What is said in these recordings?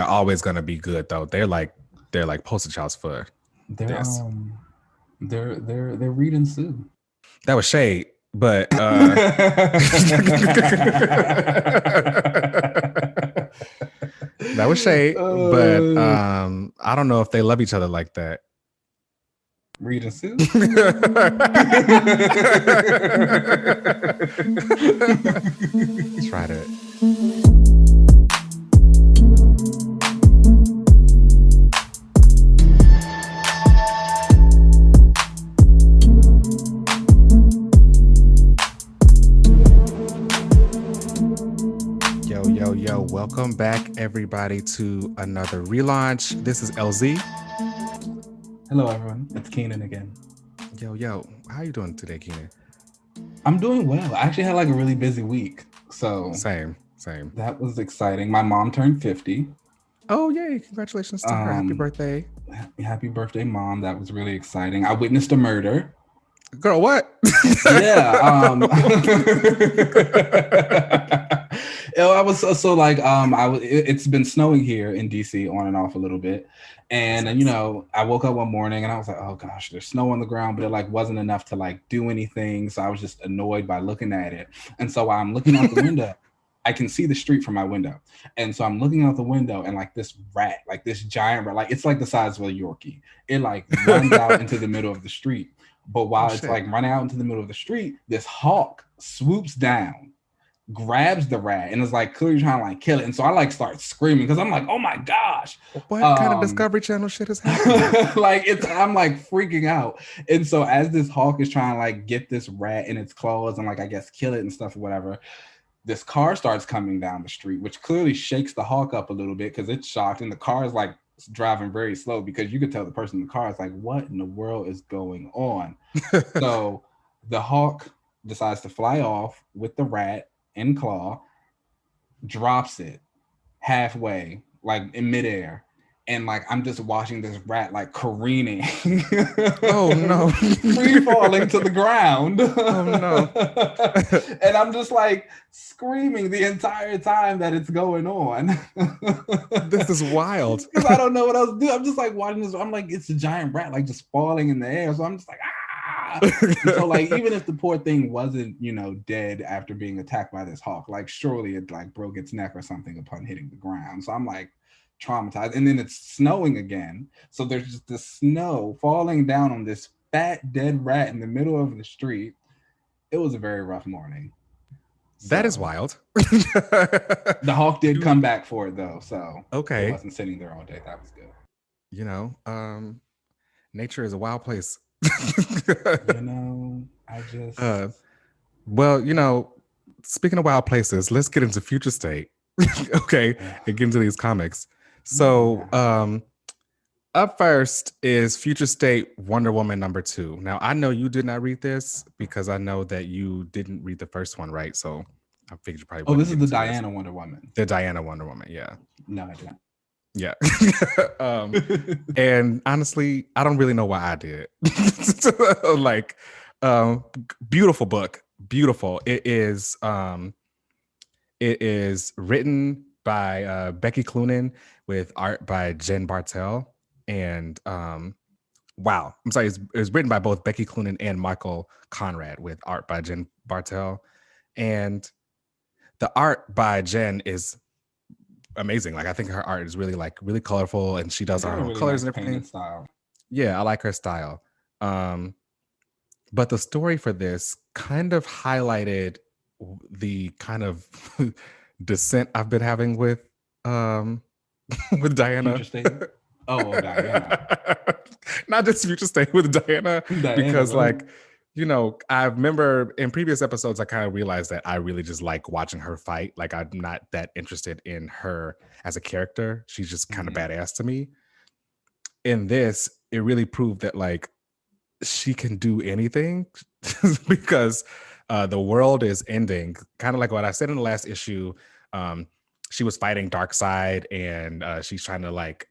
they're always gonna be good though. They're like poster childs for They're this. they're Reed and Sue. That was shade, but that was shade. But I don't know if they love each other like that. Reed and Sue. Tried it. Yo, welcome back everybody to another relaunch. This is LZ. Hello everyone, it's Keenan again. Yo, how you doing today, Keenan? I'm doing well. I actually had like a really busy week. So Same. That was exciting. My mom turned 50. Oh yay, congratulations to her. Happy birthday. Happy birthday, Mom. That was really exciting. I witnessed a murder. Girl, what? Yeah. It's been snowing here in DC on and off a little bit. And I woke up one morning and I was like, oh gosh, there's snow on the ground, but it like wasn't enough to like do anything. So I was just annoyed by looking at it. And so I'm looking out the window. I can see the street from my window. And so I'm looking out the window and like this rat, like this giant rat, like it's like the size of a Yorkie. It like runs out into the middle of the street. But while it's like running out into the middle of the street, this hawk swoops down, grabs the rat, and is like clearly trying to like kill it. And so I like start screaming because I'm like, oh my gosh. What kind of Discovery Channel shit is happening? I'm like freaking out. And so as this hawk is trying to like get this rat in its claws and like I guess kill it and stuff or whatever, this car starts coming down the street, which clearly shakes the hawk up a little bit because it's shocked. And the car is like driving very slow because you could tell the person in the car is like, what in the world is going on? So the hawk decides to fly off with the rat in claw, drops it halfway, like in midair. And like I'm just watching this rat like careening. Oh no. Free falling to the ground. Oh no. And I'm just like screaming the entire time that it's going on. This is wild. Because I don't know what else to do. I'm just like watching this. I'm like, it's a giant rat like just falling in the air. So I'm just like, so like even if the poor thing wasn't, dead after being attacked by this hawk, like surely it like broke its neck or something upon hitting the ground. So I'm like traumatized. And then it's snowing again. So there's just the snow falling down on this fat dead rat in the middle of the street. It was a very rough morning. That is wild. The hawk did come back for it though. So okay. It wasn't sitting there all day. That was good. Nature is a wild place. I just speaking of wild places, let's get into Future State. Okay, and get into these comics. So up first is Future State Wonder Woman #2. Now I know you did not read this because I know that you didn't read the first one, right? So I figured you probably this is the Diana Wonder Woman. The Diana Wonder Woman, yeah. No, I didn't. Yeah. And honestly, I don't really know why I did. Like beautiful book. Beautiful. It is written by Becky Cloonan with art by Jen Bartel. And wow. I'm sorry, it's written by both Becky Cloonan and Michael Conrad with art by Jen Bartel. And the art by Jen is amazing. Like I think her art is really colorful, and she does her own colors and everything. Style. Yeah, I like her style. But the story for this kind of highlighted the kind of dissent I've been having with with Diana. Future State? Oh, Diana. Not just Future State, with Diana because like I remember in previous episodes, I kind of realized that I really just like watching her fight. Like I'm not that interested in her as a character. She's just kind of badass to me. In this, it really proved that like she can do anything because the world is ending. Kind of like what I said in the last issue. She was fighting Darkseid and she's trying to like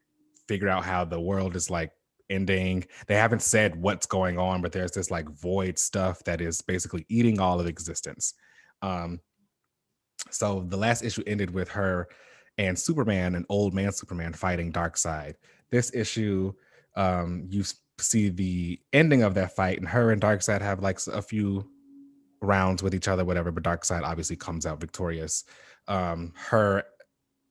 figure out how the world is like ending. They haven't said what's going on, but there's this like void stuff that is basically eating all of existence. So the last issue ended with her and Superman, an old man Superman, fighting Darkseid. This issue, you see the ending of that fight, and her and Darkseid have like a few rounds with each other, whatever, but Darkseid obviously comes out victorious.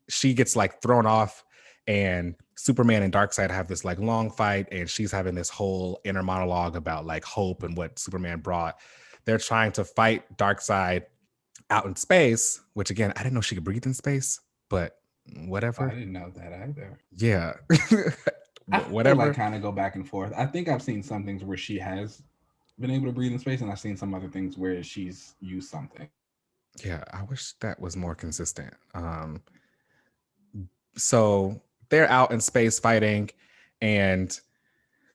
She gets like thrown off, and Superman and Darkseid have this like long fight, and she's having this whole inner monologue about like hope and what Superman brought. They're trying to fight Darkseid out in space, which again, I didn't know she could breathe in space, but whatever. I didn't know that either. Yeah. Whatever. I like kind of go back and forth. I think I've seen some things where she has been able to breathe in space, and I've seen some other things where she's used something. Yeah, I wish that was more consistent. So they're out in space fighting, and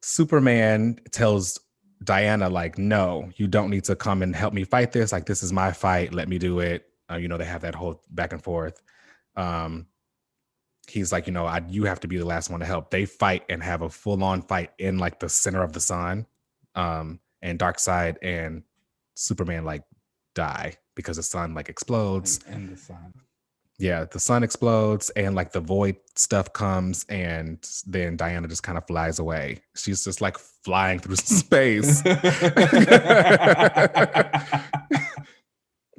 Superman tells Diana, like, no, you don't need to come and help me fight this. Like, this is my fight. Let me do it. They have that whole back and forth. He's like, you have to be the last one to help. They fight and have a full-on fight in like the center of the sun. And Darkseid and Superman like die because the sun like explodes. And the sun. Yeah, the sun explodes and like the void stuff comes, and then Diana just kind of flies away. She's just like flying through space.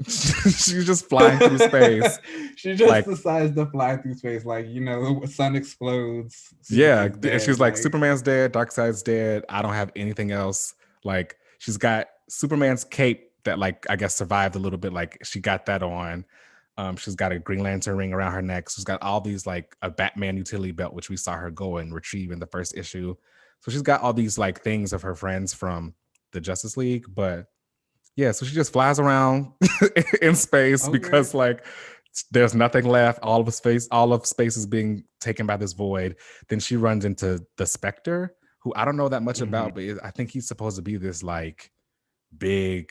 She's just flying through space. She just like, decides to fly through space. Like, the sun explodes. Yeah, and she's like, Superman's dead, Darkseid's dead. I don't have anything else. Like, she's got Superman's cape that like I guess survived a little bit. Like, she got that on. She's got a Green Lantern ring around her neck. She's got all these like a Batman utility belt, which we saw her go and retrieve in the first issue. So she's got all these like things of her friends from the Justice League. But yeah, so she just flies around in space because like there's nothing left. All of space is being taken by this void. Then she runs into the Spectre, who I don't know that much about, but I think he's supposed to be this like big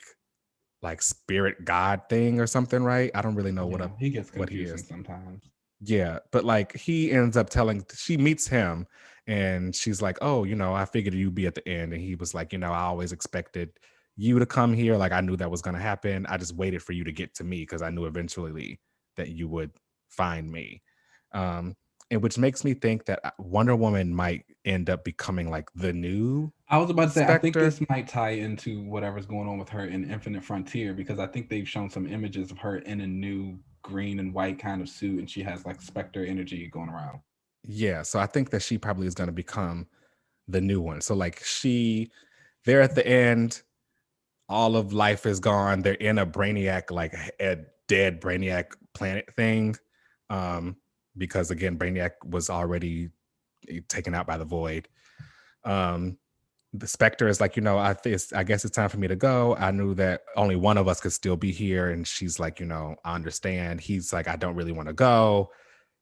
like spirit god thing or something, right? I don't really know he gets confusing sometimes. Yeah, but like he ends up she meets him, and she's like, oh, I figured you'd be at the end. And he was like, I always expected you to come here. Like, I knew that was going to happen. I just waited for you to get to me because I knew eventually that you would find me. And which makes me think that Wonder Woman might end up becoming like the new. I was about to say, Spectre. I think this might tie into whatever's going on with her in Infinite Frontier, because I think they've shown some images of her in a new green and white kind of suit, and she has like Spectre energy going around. Yeah, so I think that she probably is going to become the new one. So like they're at the end, all of life is gone. They're in a Brainiac, like a dead Brainiac planet thing. Because again, Brainiac was already taken out by the void. The Spectre is like, I guess it's time for me to go. I knew that only one of us could still be here. And she's like, I understand. He's like, I don't really want to go.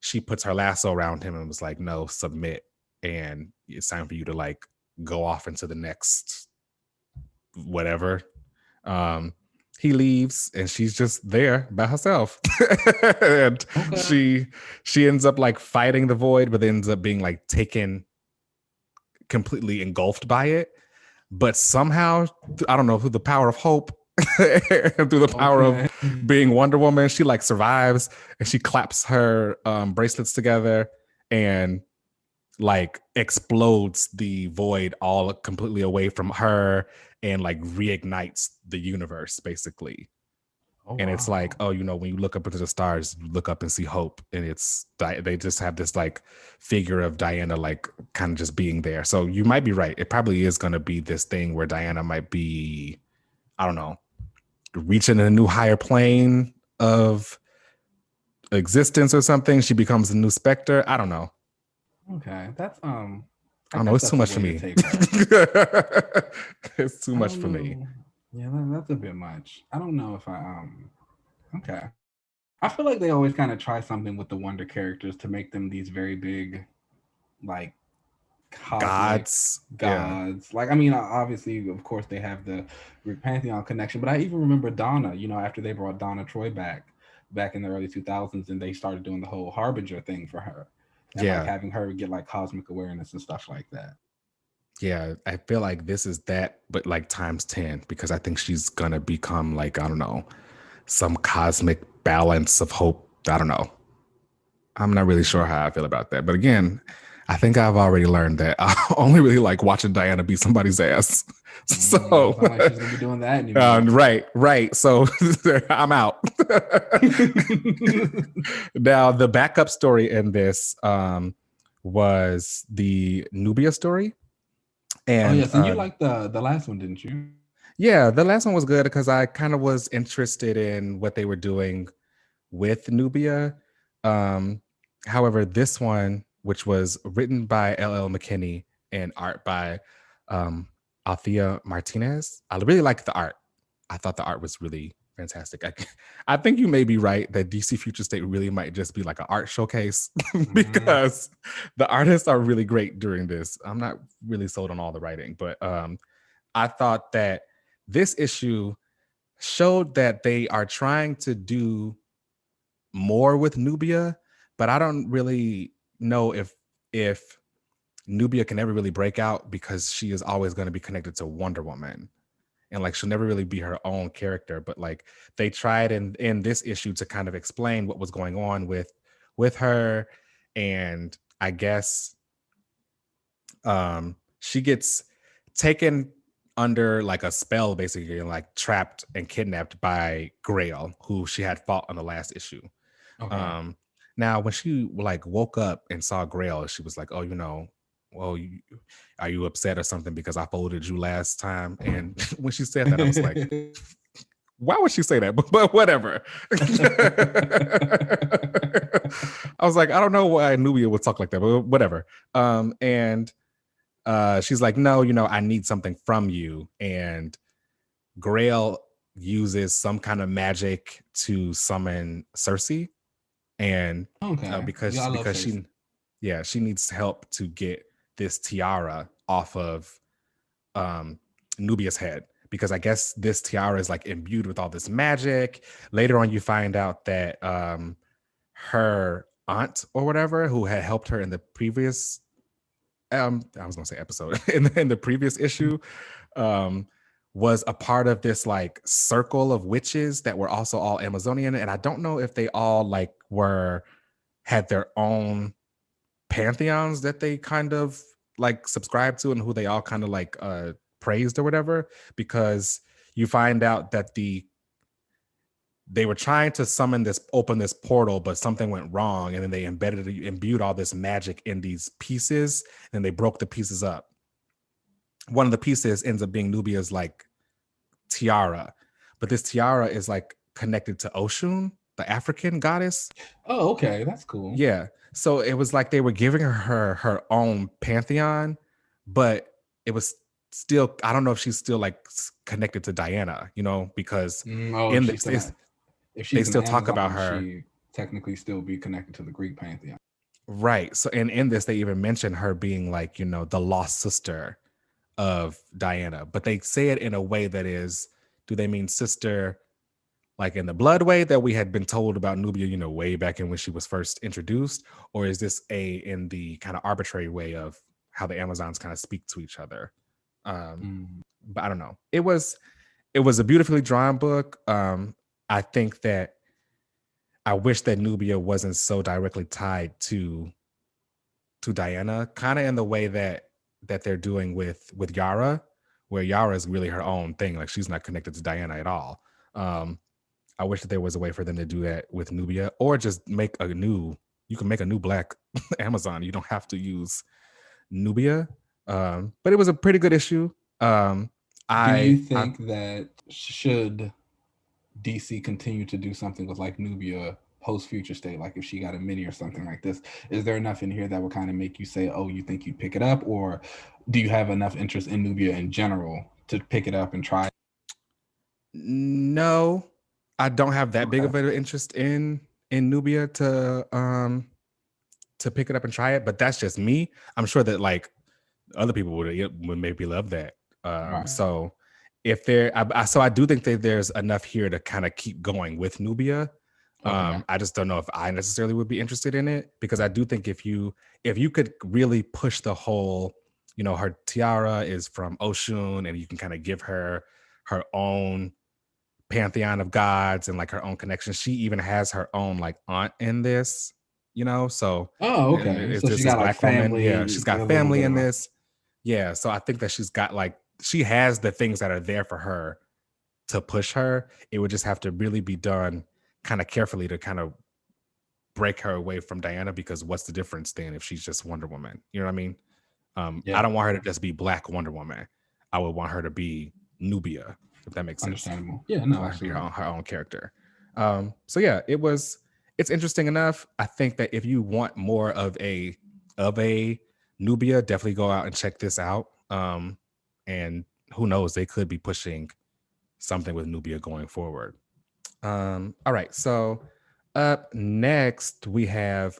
She puts her lasso around him and was like, no, submit. And it's time for you to like go off into the next whatever. He leaves and she's just there by herself. And she ends up like fighting the void, but ends up being like taken completely engulfed by it. But somehow, I don't know, through the power of hope and through the power of being Wonder Woman, she like survives, and she claps her bracelets together and like explodes the void all completely away from her and like reignites the universe basically. And it's like, when you look up into the stars, you look up and see hope. And they just have this like figure of Diana, like kind of just being there. So you might be right. It probably is going to be this thing where Diana might be, I don't know, reaching a new higher plane of existence or something. She becomes a new Spectre. I don't know. Okay. That's, I don't know. It's too much for me. It's too much for me. Yeah, that's a bit much. I don't know if okay. I feel like they always kind of try something with the Wonder characters to make them these very big, like, gods. Yeah. Like, I mean, obviously, of course, they have the Greek Pantheon connection, but I even remember Donna, after they brought Donna Troy back in the early 2000s, and they started doing the whole Harbinger thing for her. And like having her get like cosmic awareness and stuff like that. Yeah, I feel like this is that, but like times 10, because I think she's gonna become like, I don't know, some cosmic balance of hope. I don't know. I'm not really sure how I feel about that. But again, I think I've already learned that I only really like watching Diana beat somebody's ass. So, Sound like she's gonna be doing that anymore. right. So I'm out. Now, the backup story in this was the Nubia story. And yes, and you liked the last one, didn't you? Yeah, the last one was good because I kind of was interested in what they were doing with Nubia. Um, However, this one, which was written by LL McKinney and art by um, Althea Martinez, I really liked the art. I thought the art was really fantastic. I think you may be right that DC Future State really might just be like an art showcase because the artists are really great during this. I'm not really sold on all the writing, but I thought that this issue showed that they are trying to do more with Nubia, but I don't really know if Nubia can ever really break out because she is always going to be connected to Wonder Woman. And like she'll never really be her own character. But like they tried in this issue to kind of explain what was going on with her. And I guess she gets taken under like a spell basically, and like trapped and kidnapped by Grail, who she had fought on the last issue. Okay. Now when she like woke up and saw Grail, she was like, oh, well, are you upset or something because I folded you last time? And when she said that, I was like, why would she say that? But whatever. I was like, I don't know why Nubia would talk like that, but whatever. And she's like, no, I need something from you. And Grail uses some kind of magic to summon Cersei. And because she needs help to get this tiara off of Nubia's head, because I guess this tiara is like imbued with all this magic. Later on, you find out that her aunt or whatever, who had helped her in the previous I was gonna say episode in the previous issue, was a part of this like circle of witches that were also all Amazonian. And I don't know if they all like had their own pantheons that they kind of like subscribed to and who they all kind of like praised or whatever, because you find out that they were trying to open this portal, but something went wrong, and then they imbued all this magic in these pieces, and they broke the pieces up. One of the pieces ends up being Nubia's like tiara, but this tiara is like connected to Oshun, the African goddess. Oh, okay, that's cool. Yeah, so it was like they were giving her own pantheon, but it was still, I don't know if she's still like connected to Diana, because in this. If they still talk about her, she technically still be connected to the Greek pantheon, right? So, and in this, they even mention her being like, the lost sister of Diana, but they say it in a way that is, do they mean sister like in the blood way that we had been told about Nubia, way back in when she was first introduced, or is this in the kind of arbitrary way of how the Amazons kind of speak to each other? But I don't know. It was a beautifully drawn book. I think that I wish that Nubia wasn't so directly tied to Diana, kind of in the way that they're doing with Yara, where Yara is really her own thing. Like she's not connected to Diana at all. I wish that there was a way for them to do that with Nubia, or just you can make a new Black Amazon. You don't have to use Nubia. But it was a pretty good issue. Do you think that should DC continue to do something with like Nubia post Future State, like if she got a mini or something like this, is there enough in here that would kind of make you say, oh, you think you'd pick it up? Or do you have enough interest in Nubia in general to pick it up and try? No, I don't have that big of an interest in Nubia to pick it up and try it, but that's just me. I'm sure that like other people would maybe love that. So if I do think that there's enough here to kind of keep going with Nubia. I just don't know if I necessarily would be interested in it, because I do think if you could really push the whole, her tiara is from Oshun, and you can kind of give her own pantheon of gods and like her own connection. She even has her own like aunt in this, you know. So Oh, and okay. it's So she just this got like black woman. Yeah, family, she's a got little family bit in of a. this. Yeah, so I think that she has the things that are there for her to push her. It would just have to really be done kind of carefully to kind of break her away from Diana, because what's the difference then if she's just Wonder Woman? You know what I mean? I Yeah, don't want her to just be Black Wonder Woman. I would want her to be Nubia, if that makes sense. understandable. Yeah, I no, want her to be absolutely. her own character. So yeah, it's interesting enough. I think that if you want more of a Nubia, definitely go out and check this out. And who knows, they could be pushing something with Nubia going forward. All right, so up next we have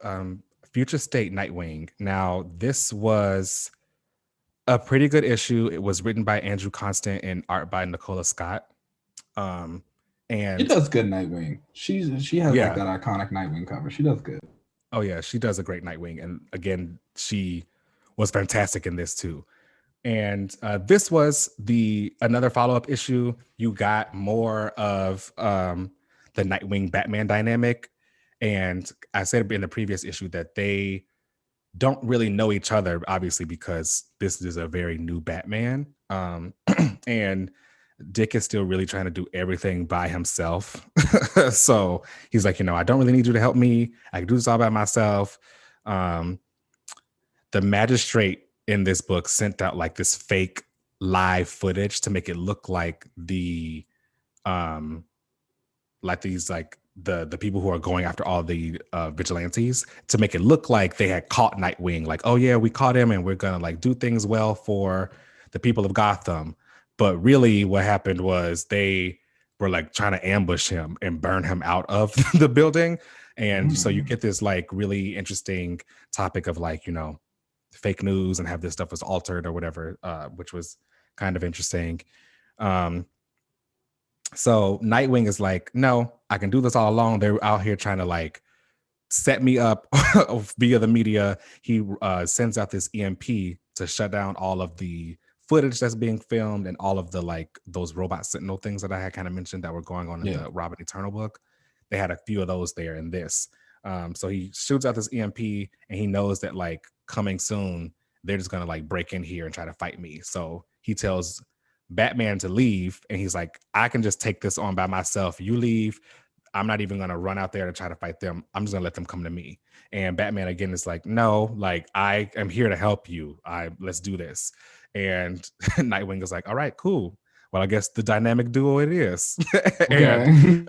Future State Nightwing. Now, this was a pretty good issue. It was written by Andrew Constant and art by Nicola Scott. Um, She and does good Nightwing. She has like yeah, that iconic Nightwing cover. She does good. oh yeah, she does a great Nightwing. And again, she was fantastic in this too. And this was the another follow-up issue. You got more of the Nightwing Batman dynamic. And I said in the previous issue that they don't really know each other, obviously, because this is a very new Batman. And Dick is still really trying to do everything by himself. So he's like, I don't really need you to help me. I can do this all by myself. Um, the magistrate in this book sent out like this fake live footage to make it look like the people who are going after all the vigilantes, to make it look like they had caught Nightwing. Like, oh yeah, we caught him and we're gonna like do things well for the people of Gotham. But really what happened was they were like trying to ambush him and burn him out of the building. And so you get this like really interesting topic of like, fake news and have this stuff was altered or whatever, which was kind of interesting. So Nightwing is like, no, I can do this all alone. They're out here trying to like set me up via the media. He sends out this EMP to shut down all of the footage that's being filmed and all of the like those robot sentinel things that I had kind of mentioned that were going on in the Robin Eternal book. They had a few of those there in this. So he shoots out this EMP and he knows that like coming soon, they're just gonna like break in here and try to fight me. So he tells Batman to leave, and he's like, I can just take this on by myself. You leave. I'm not even gonna run out there to try to fight them. I'm just gonna let them come to me. And Batman again is like, no, like I am here to help you. Let's do this. And Nightwing is like, all right, cool. Well, I guess the dynamic duo it is. And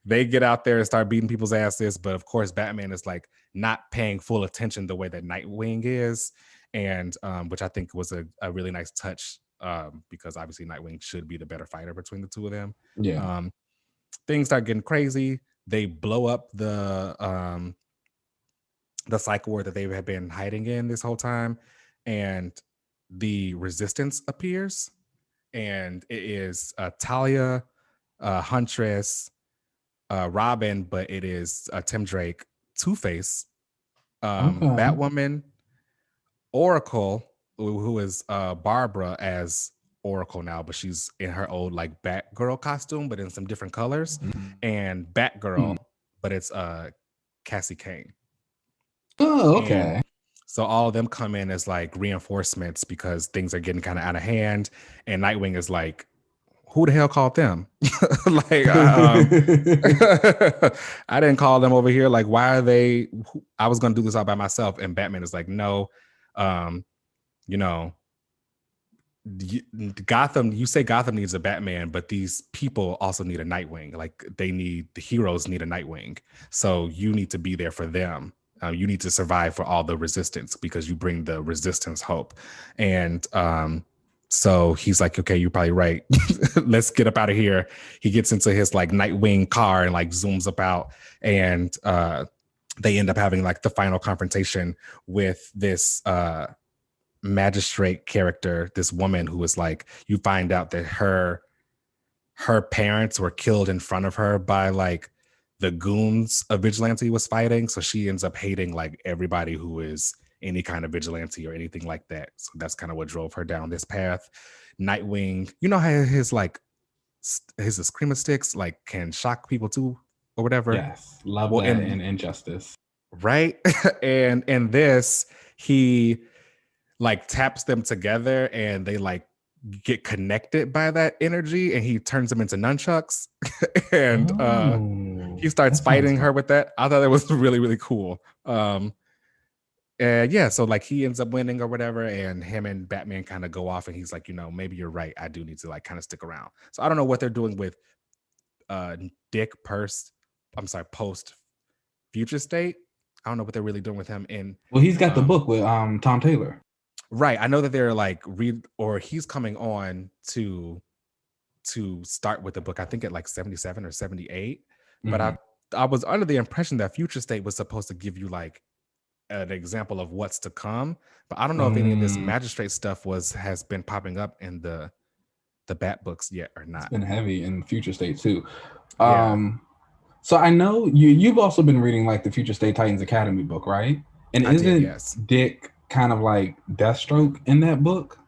they get out there and start beating people's asses. But of course, Batman is like not paying full attention the way that Nightwing is. And which I think was a really nice touch, because obviously Nightwing should be the better fighter between the two of them. Things start getting crazy. They blow up the psych ward that they have been hiding in this whole time, and the Resistance appears, and it is Talia, Huntress, Robin, but it is Tim Drake, Two-Face, Batwoman, Oracle, who is Barbara as Oracle now, but she's in her old like Batgirl costume, but in some different colors, and Batgirl, but it's Cassie Kane. Oh, okay. And so all of them come in as like reinforcements because things are getting kind of out of hand, and Nightwing is like, who the hell called them? Like, I didn't call them over here. Like, why are they? I was going to do this all by myself. And Batman is like, no, Gotham. You say Gotham needs a Batman, but these people also need a Nightwing. Like, the heroes need a Nightwing. So you need to be there for them. You need to survive for all the resistance because you bring the resistance hope. And so he's like, okay, you're probably right. Let's get up out of here. He gets into his like Nightwing car and like zooms up out, and they end up having like the final confrontation with this magistrate character, this woman who is like, you find out that her parents were killed in front of her by like the goons a vigilante was fighting. So she ends up hating like everybody who is any kind of vigilante or anything like that. So that's kind of what drove her down this path. Nightwing, you know how his screamer sticks like can shock people too or whatever. Yes, love that in Injustice. right? And in this, he like taps them together and they like get connected by that energy and he turns them into nunchucks and he starts fighting her with that. I thought that was really, really cool. And yeah, so like he ends up winning or whatever, and him and Batman kind of go off, and he's like, maybe you're right. I do need to like kind of stick around. So I don't know what they're doing with Dick Purse. I'm sorry, post Future State. I don't know what they're really doing with him. Well, he's got the book with Tom Taylor. Right. I know that they're like he's coming on to start with the book. I think at like 77 or 78. But I was under the impression that Future State was supposed to give you like an example of what's to come, but I don't know if any of this magistrate stuff has been popping up in the Bat books yet or not. It's been heavy in Future State too. Yeah. So I know you've also been reading like the Future State Titans Academy book, right? And isn't Dick kind of like Deathstroke in that book?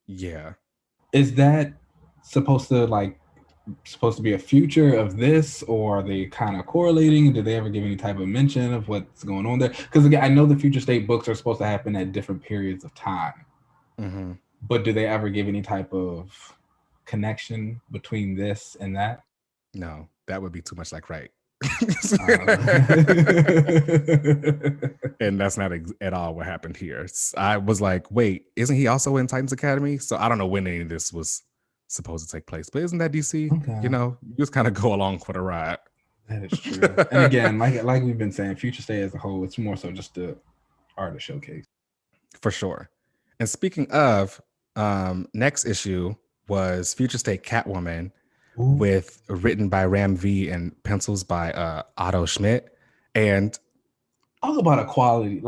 Yeah. Is that supposed to be a future of this, or are they kind of correlating? Did they ever give any type of mention of what's going on there? Because again, I know the Future State books are supposed to happen at different periods of time, but do they ever give any type of connection between this and that? No, that would be too much like right. And that's not at all what happened here. I was like, wait, isn't he also in Titans Academy? So I don't know when any of this was supposed to take place, but isn't that DC? Okay. You just kind of go along for the ride. That is true. And again, like we've been saying, Future State as a whole, it's more so just the artist showcase. For sure. And speaking of, next issue was Future State Catwoman, written by Ram V and pencils by Otto Schmidt. And talk about a quality.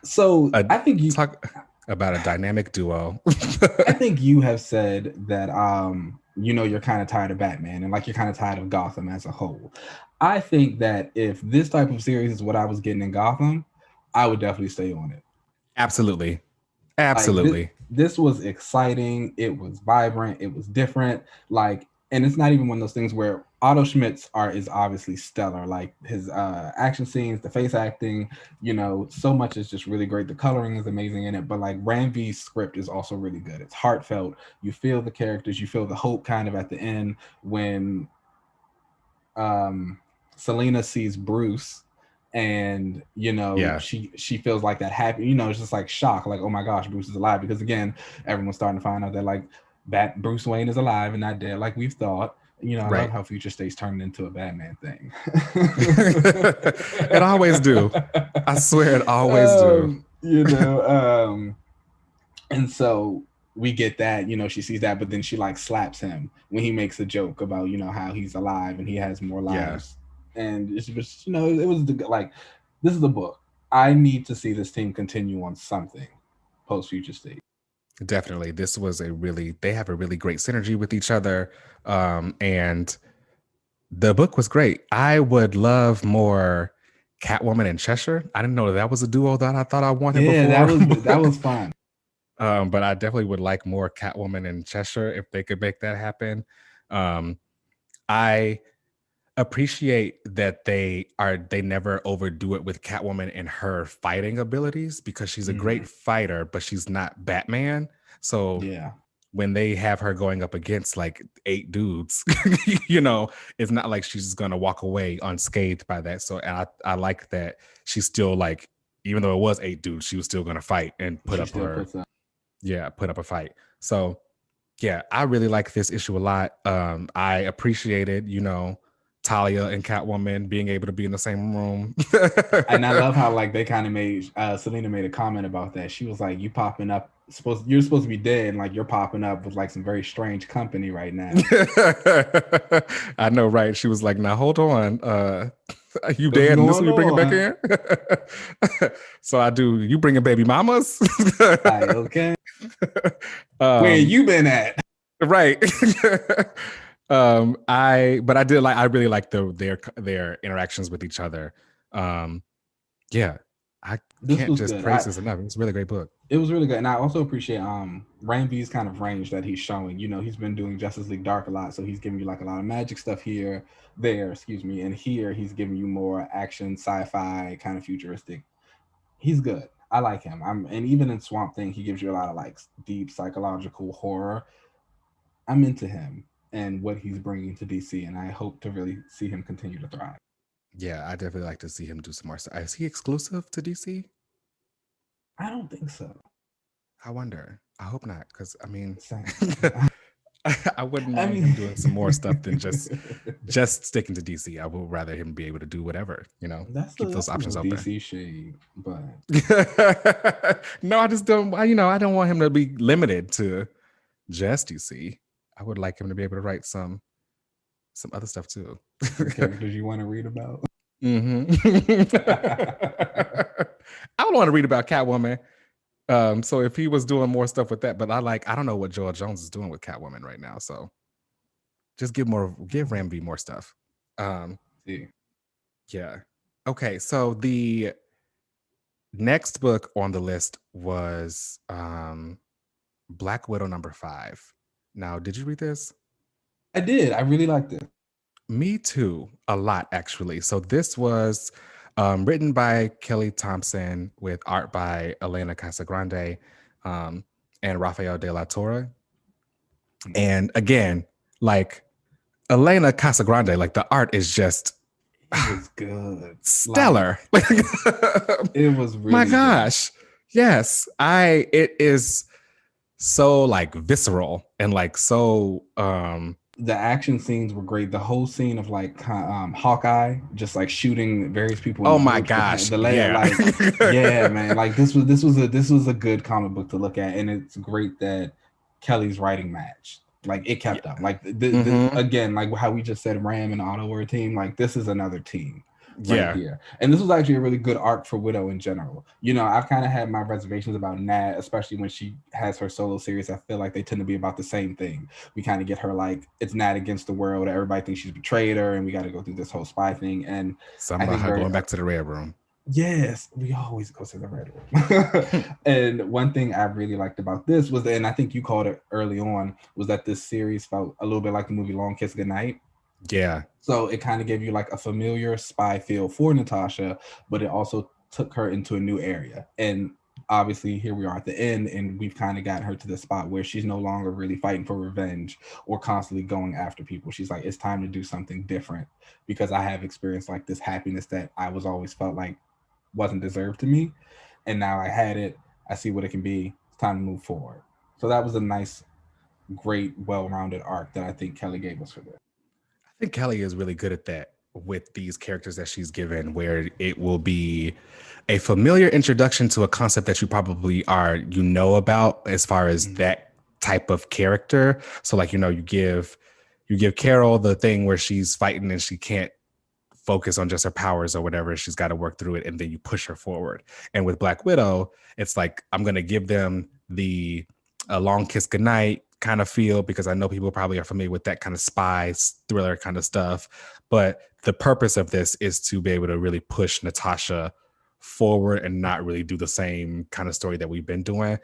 So I think you talk about a dynamic duo. I think you have said that you're kind of tired of Batman and like you're kind of tired of Gotham as a whole. I think that if this type of series is what I was getting in Gotham, I would definitely stay on it. Absolutely. This was exciting. It was vibrant. It was different. And it's not even one of those things where Otto Schmidt's art is obviously stellar. Like his action scenes, the face acting, so much is just really great. The coloring is amazing in it. But like Ram V's script is also really good. It's heartfelt. You feel the characters. You feel the hope kind of at the end when Selena sees Bruce. And she feels like that happy, it's just like shock, like, oh my gosh, Bruce is alive. Because again, everyone's starting to find out that like Bruce Wayne is alive and not dead like we've thought. I love how Future State's turned into a Batman thing. It always do. I swear it always do. And so we get that, she sees that, but then she like slaps him when he makes a joke about, how he's alive and he has more lives. And it's just, it was this is the book. I need to see this team continue on something post Future State. Definitely. This was they have a really great synergy with each other. And the book was great. I would love more Catwoman and Cheshire. I didn't know that was a duo that I thought I wanted before. That was fun. But I definitely would like more Catwoman and Cheshire if they could make that happen. I appreciate that they never overdo it with Catwoman and her fighting abilities, because she's a great fighter, but she's not Batman. So when they have her going up against like 8 dudes, it's not like she's gonna walk away unscathed by that. So I like that she's still like, even though it was 8 dudes, she was still gonna fight and put up a fight. So yeah, I really like this issue a lot. I appreciated, Talia and Catwoman being able to be in the same room. And I love how like they kind of made Selena made a comment about that. She was like, you popping up, you're supposed to be dead, and like you're popping up with like some very strange company right now. I know, right? She was like, now hold on, you dead and this is you bring it back in? So I do, you bringing baby mamas? Okay. Where you been at? Right. I really like their interactions with each other. Yeah, I This can't was just good. praise this enough. It's a really great book. It was really good, and I also appreciate Ranvi's kind of range that he's showing. You know, he's been doing Justice League Dark a lot, so he's giving you like a lot of magic stuff here, there, excuse me, and here he's giving you more action, sci-fi, kind of futuristic. He's good. I like him. And even in Swamp Thing, he gives you a lot of like deep psychological horror. I'm into him and what he's bringing to DC, and I hope to really see him continue to thrive. Yeah, I definitely like to see him do some more stuff. Is he exclusive to DC? I don't think so. I wonder. I hope not, because I mean, Same. I wouldn't I mind mean, him doing some more stuff than just sticking to DC. I would rather him be able to do whatever, keep those options open. DC shade, but no, I just don't. I don't want him to be limited to just DC. I would like him to be able to write some other stuff too. Characters you want to read about. Mm-hmm. I would want to read about Catwoman. So if he was doing more stuff with that, but I don't know what Joel Jones is doing with Catwoman right now. So just give Ramby more stuff. Yeah. Okay. So the next book on the list was Black Widow #5. Now, did you read this? I did. I really liked it. Me too, a lot actually. So this was written by Kelly Thompson with art by Elena Casagrande and Rafael de la Torre. And again, like Elena Casagrande, like the art is just good, stellar. It was really my gosh, good. Yes, it is so like visceral and like so the action scenes were great. The whole scene of like Hawkeye just like shooting various people. Oh my gosh! The layer, yeah, man. Like this was a good comic book to look at, and it's great that Kelly's writing matched. Like it kept up. Like again, like how we just said, Ram and Otto were a team. Like this is another team. Here. And this was actually a really good arc for Widow in general. I've kind of had my reservations about Nat, especially when she has her solo series. I feel like they tend to be about the same thing. We kind of get her like it's Nat against the world. Everybody thinks she's betrayed her, and we got to go through this whole spy thing. And somehow going back to the Red Room. Yes, we always go to the Red Room. And one thing I really liked about this was, and I think you called it early on, was that this series felt a little bit like the movie Long Kiss Goodnight. Yeah. So it kind of gave you like a familiar spy feel for Natasha, but it also took her into a new area. And obviously here we are at the end, and we've kind of gotten her to the spot where she's no longer really fighting for revenge or constantly going after people. She's like, it's time to do something different because I have experienced like this happiness that I was always felt like wasn't deserved to me. And now I had it. I see what it can be. It's time to move forward. So that was a nice, great, well-rounded arc that I think Kelly gave us for this. I think Kelly is really good at that with these characters that she's given, where it will be a familiar introduction to a concept that you probably about as far as that type of character. So like, you give Carol the thing where she's fighting and she can't focus on just her powers or whatever. She's got to work through it, and then you push her forward. And with Black Widow, it's like, I'm going to give them the Long Kiss Goodnight kind of feel, because I know people probably are familiar with that kind of spy thriller kind of stuff. But the purpose of this is to be able to really push Natasha forward and not really do the same kind of story that we've been doing.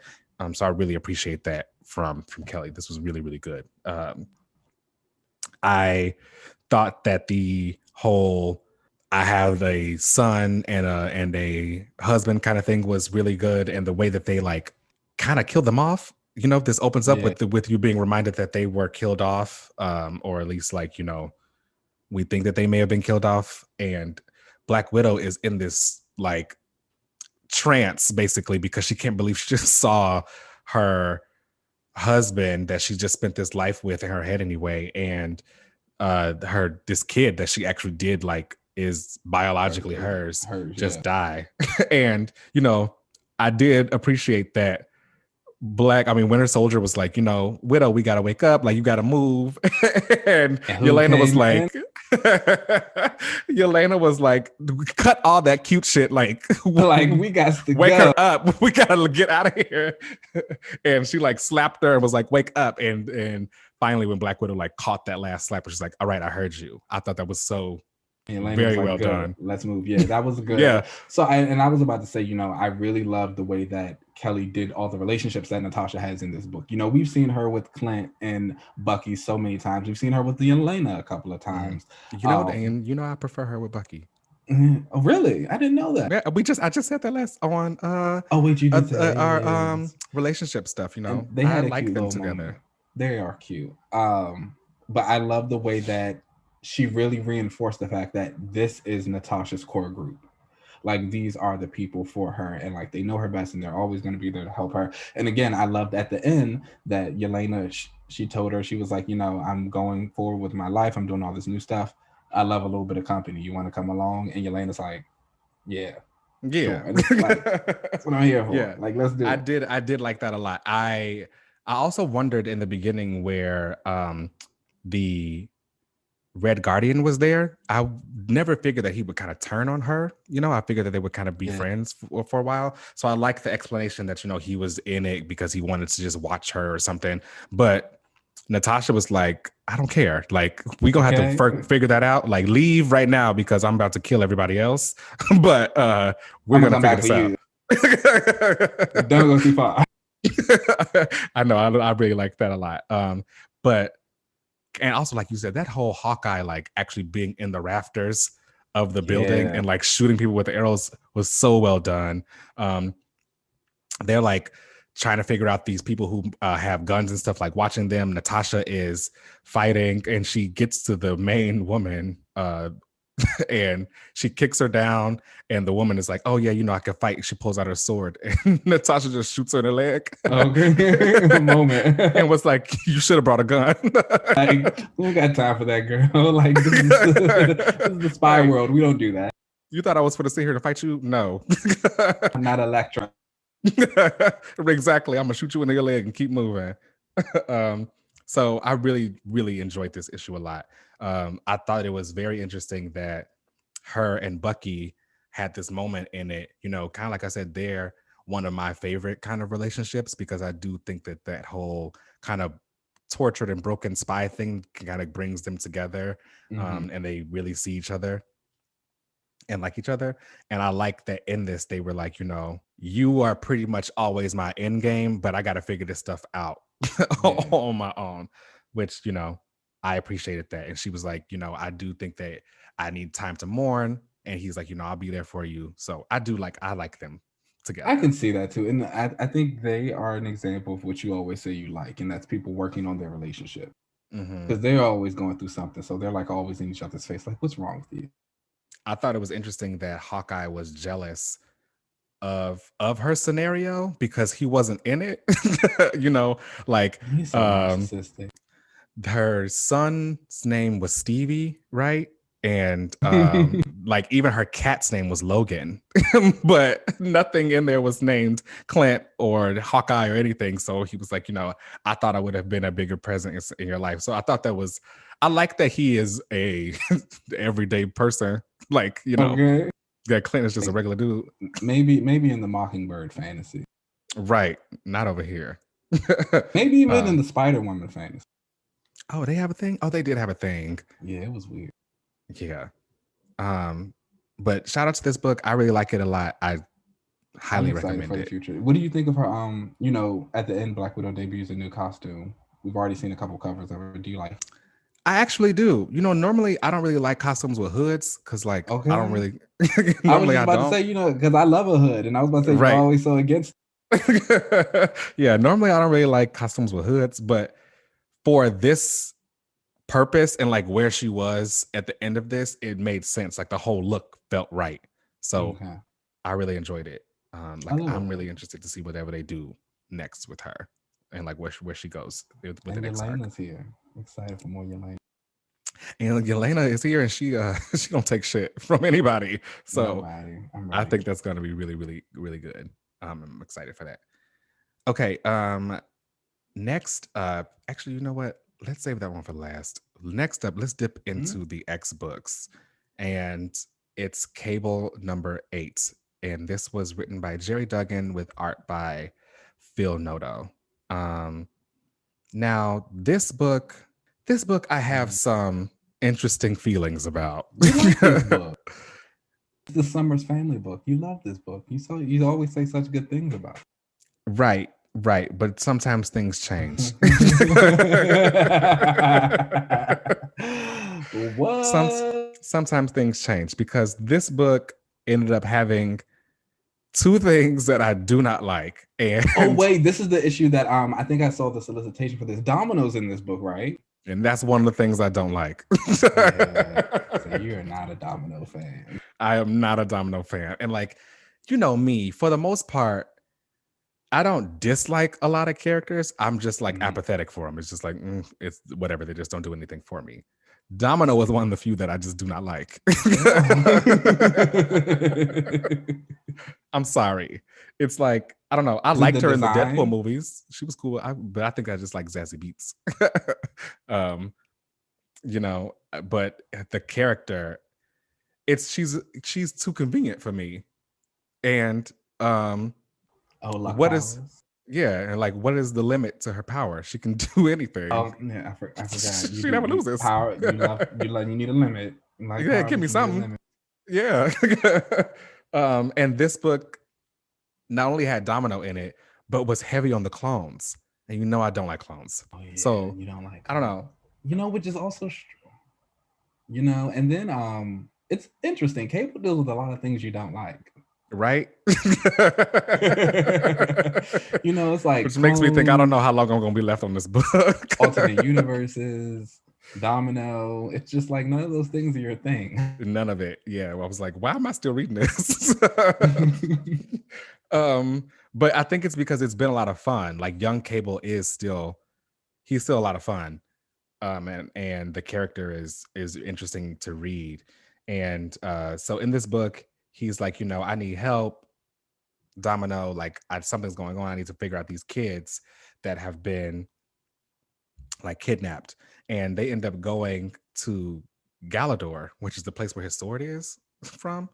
So I really appreciate that from Kelly. This was really, really good. I thought that the whole I have a son and a husband kind of thing was really good, and the way that they like kind of killed them off. This opens up with you being reminded that they were killed off, or at least like, we think that they may have been killed off. And Black Widow is in this like trance basically because she can't believe she just saw her husband that she just spent this life with in her head anyway. And this kid that she actually did like is biologically hers just die. And, I did appreciate that Winter Soldier was like, Widow, we gotta wake up, like you gotta move. And Yelena was like, cut all that cute shit, like we got to wake her up, we gotta get out of here. And she like slapped her and was like, wake up. And finally when Black Widow like caught that last slap, she's like, all right, I heard you. I thought that was so And Elena was Very like, well good, done. let's move. Yeah, that was good. Yeah. So I was about to say, I really love the way that Kelly did all the relationships that Natasha has in this book. We've seen her with Clint and Bucky so many times. We've seen her with the Elena a couple of times. And I prefer her with Bucky. Oh, really? I didn't know that. Yeah, I just said that last on oh wait, you did say our relationship stuff, and they I had a like cute them little together. moment. They are cute. But I love the way that she really reinforced the fact that this is Natasha's core group. Like these are the people for her, and like they know her best, and they're always going to be there to help her. And again, I loved at the end that Yelena, she told her, she was like, I'm going forward with my life. I'm doing all this new stuff. I love a little bit of company. You want to come along? And Yelena's like, yeah. Sure. And it's like, that's what I'm here for. Yeah. Like, let's do it. I did like that a lot. I also wondered in the beginning where the Red Guardian was there. I never figured that he would kind of turn on her. I figured that they would kind of be friends for a while. So I like the explanation that, he was in it because he wanted to just watch her or something. But Natasha was like, I don't care. Like, we gonna have to figure that out. Like, leave right now because I'm about to kill everybody else. But we're gonna figure this out. Don't go too far. I know. I really like that a lot. But and also, like you said, that whole Hawkeye, like actually being in the rafters of the building and like shooting people with the arrows was so well done. They're like trying to figure out these people who have guns and stuff, like watching them. Natasha is fighting and she gets to the main woman and she kicks her down and the woman is like, oh yeah, I can fight. She pulls out her sword and Natasha just shoots her in the leg. Okay. Moment. And was like, you should have brought a gun. Like, we got time for that, girl. Like, this is the spy world. We don't do that. You thought I was going to sit here to fight you? No. I'm not Electra. Exactly. I'm gonna shoot you in the leg and keep moving. So I really, really enjoyed this issue a lot. I thought it was very interesting that her and Bucky had this moment in it. Kind of like I said, they're one of my favorite kind of relationships because I do think that whole kind of tortured and broken spy thing kind of brings them together, and they really see each other and like each other. And I like that in this, they were like, you are pretty much always my end game, but I got to figure this stuff out on my own, which, I appreciated that. And she was like, I do think that I need time to mourn. And he's like, I'll be there for you. So I like them together. I can see that too. And I think they are an example of what you always say you like. And that's people working on their relationship. Because they're always going through something. So they're like always in each other's face. Like, what's wrong with you? I thought it was interesting that Hawkeye was jealous of her scenario because he wasn't in it. Like he's so narcissistic. Her son's name was Stevie, right? And like even her cat's name was Logan, but nothing in there was named Clint or Hawkeye or anything. So he was like, I thought I would have been a bigger presence in your life. So I thought I like that he is a everyday person. Like, that Clint is just a regular dude. Maybe in the Mockingbird fantasy. Right. Not over here. Maybe even in the Spider-Woman fantasy. Oh, they have a thing? Oh, they did have a thing. Yeah, it was weird. Yeah. But shout out to this book. I really like it a lot. I highly recommend it. Future. What do you think of her? At the end, Black Widow debuts a new costume. We've already seen a couple covers of her. Do you like? I actually do. Normally I don't really like costumes with hoods because, like, I don't really. Normally, I was about to say, because I love a hood, and I was about to say you're always so against. Yeah, normally I don't really like costumes with hoods, but for this purpose and like where she was at the end of this, it made sense. Like the whole look felt right. So I really enjoyed it. I'm really interested to see whatever they do next with her and like where she goes with the next arc. Yelena's here. Excited for more Yelena. And Yelena is here and she don't take shit from anybody. So I think that's gonna be really, really, really good. I'm excited for that. Okay. Next up, actually, you know what? Let's save that one for last. Next up, let's dip into the X books. And it's Cable number 8. And this was written by Jerry Duggan with art by Phil Noto. Now, this book, I have some interesting feelings about. You like this book. It's the Summers family book. You love this book. You always say such good things about it. Right, right. But sometimes things change. What? Sometimes things change because this book ended up having two things that I do not like. And oh wait, this is the issue that I think I saw the solicitation for this. Domino's in this book, right? And that's one of the things I don't like. Yeah. So you're not a Domino fan. I am not a Domino fan. And like, you know me, for the most part, I don't dislike a lot of characters. I'm just like apathetic for them. It's just like, it's whatever. They just don't do anything for me. Domino is one of the few that I just do not like. I'm sorry. It's like, I don't know. I liked her in the Deadpool movies. She was cool. But I think I just like Zazie Beetz. You know, but the character, she's too convenient for me. And what is and like what is the limit to her power? She can do anything. Oh yeah, I forgot. She never loses. Power, you need a limit. Like yeah, give me something. Yeah. And this book not only had Domino in it, but was heavy on the clones. And you know I don't like clones. Oh, yeah, so you don't like clones. I don't know. You know, which is also true. You know, and then it's interesting. Cable deals with a lot of things you don't like. Right? You know, it's like which makes me think I don't know how long I'm gonna be left on this book. Alternate universes, Domino. It's just like none of those things are your thing. None of it. Yeah. Well, I was like, why am I still reading this? But I think it's because it's been a lot of fun. Like young Cable he's still a lot of fun. And the character is interesting to read. And so in this book, he's like, you know, I need help. Domino, like something's going on. I need to figure out these kids that have been like kidnapped. And they end up going to Galador, which is the place where his sword is from.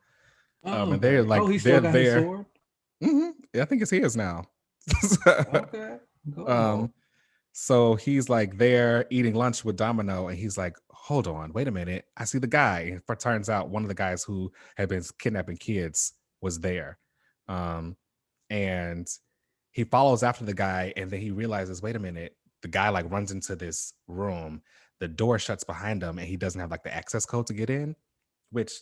And they're like, he still got his sword? Yeah, I think it's his now. Okay. So he's like there eating lunch with Domino, and he's like, hold on, wait a minute. I see the guy. And it turns out one of the guys who had been kidnapping kids was there. And he follows after the guy, and then he realizes, wait a minute, the guy like runs into this room. The door shuts behind him, and he doesn't have like the access code to get in, which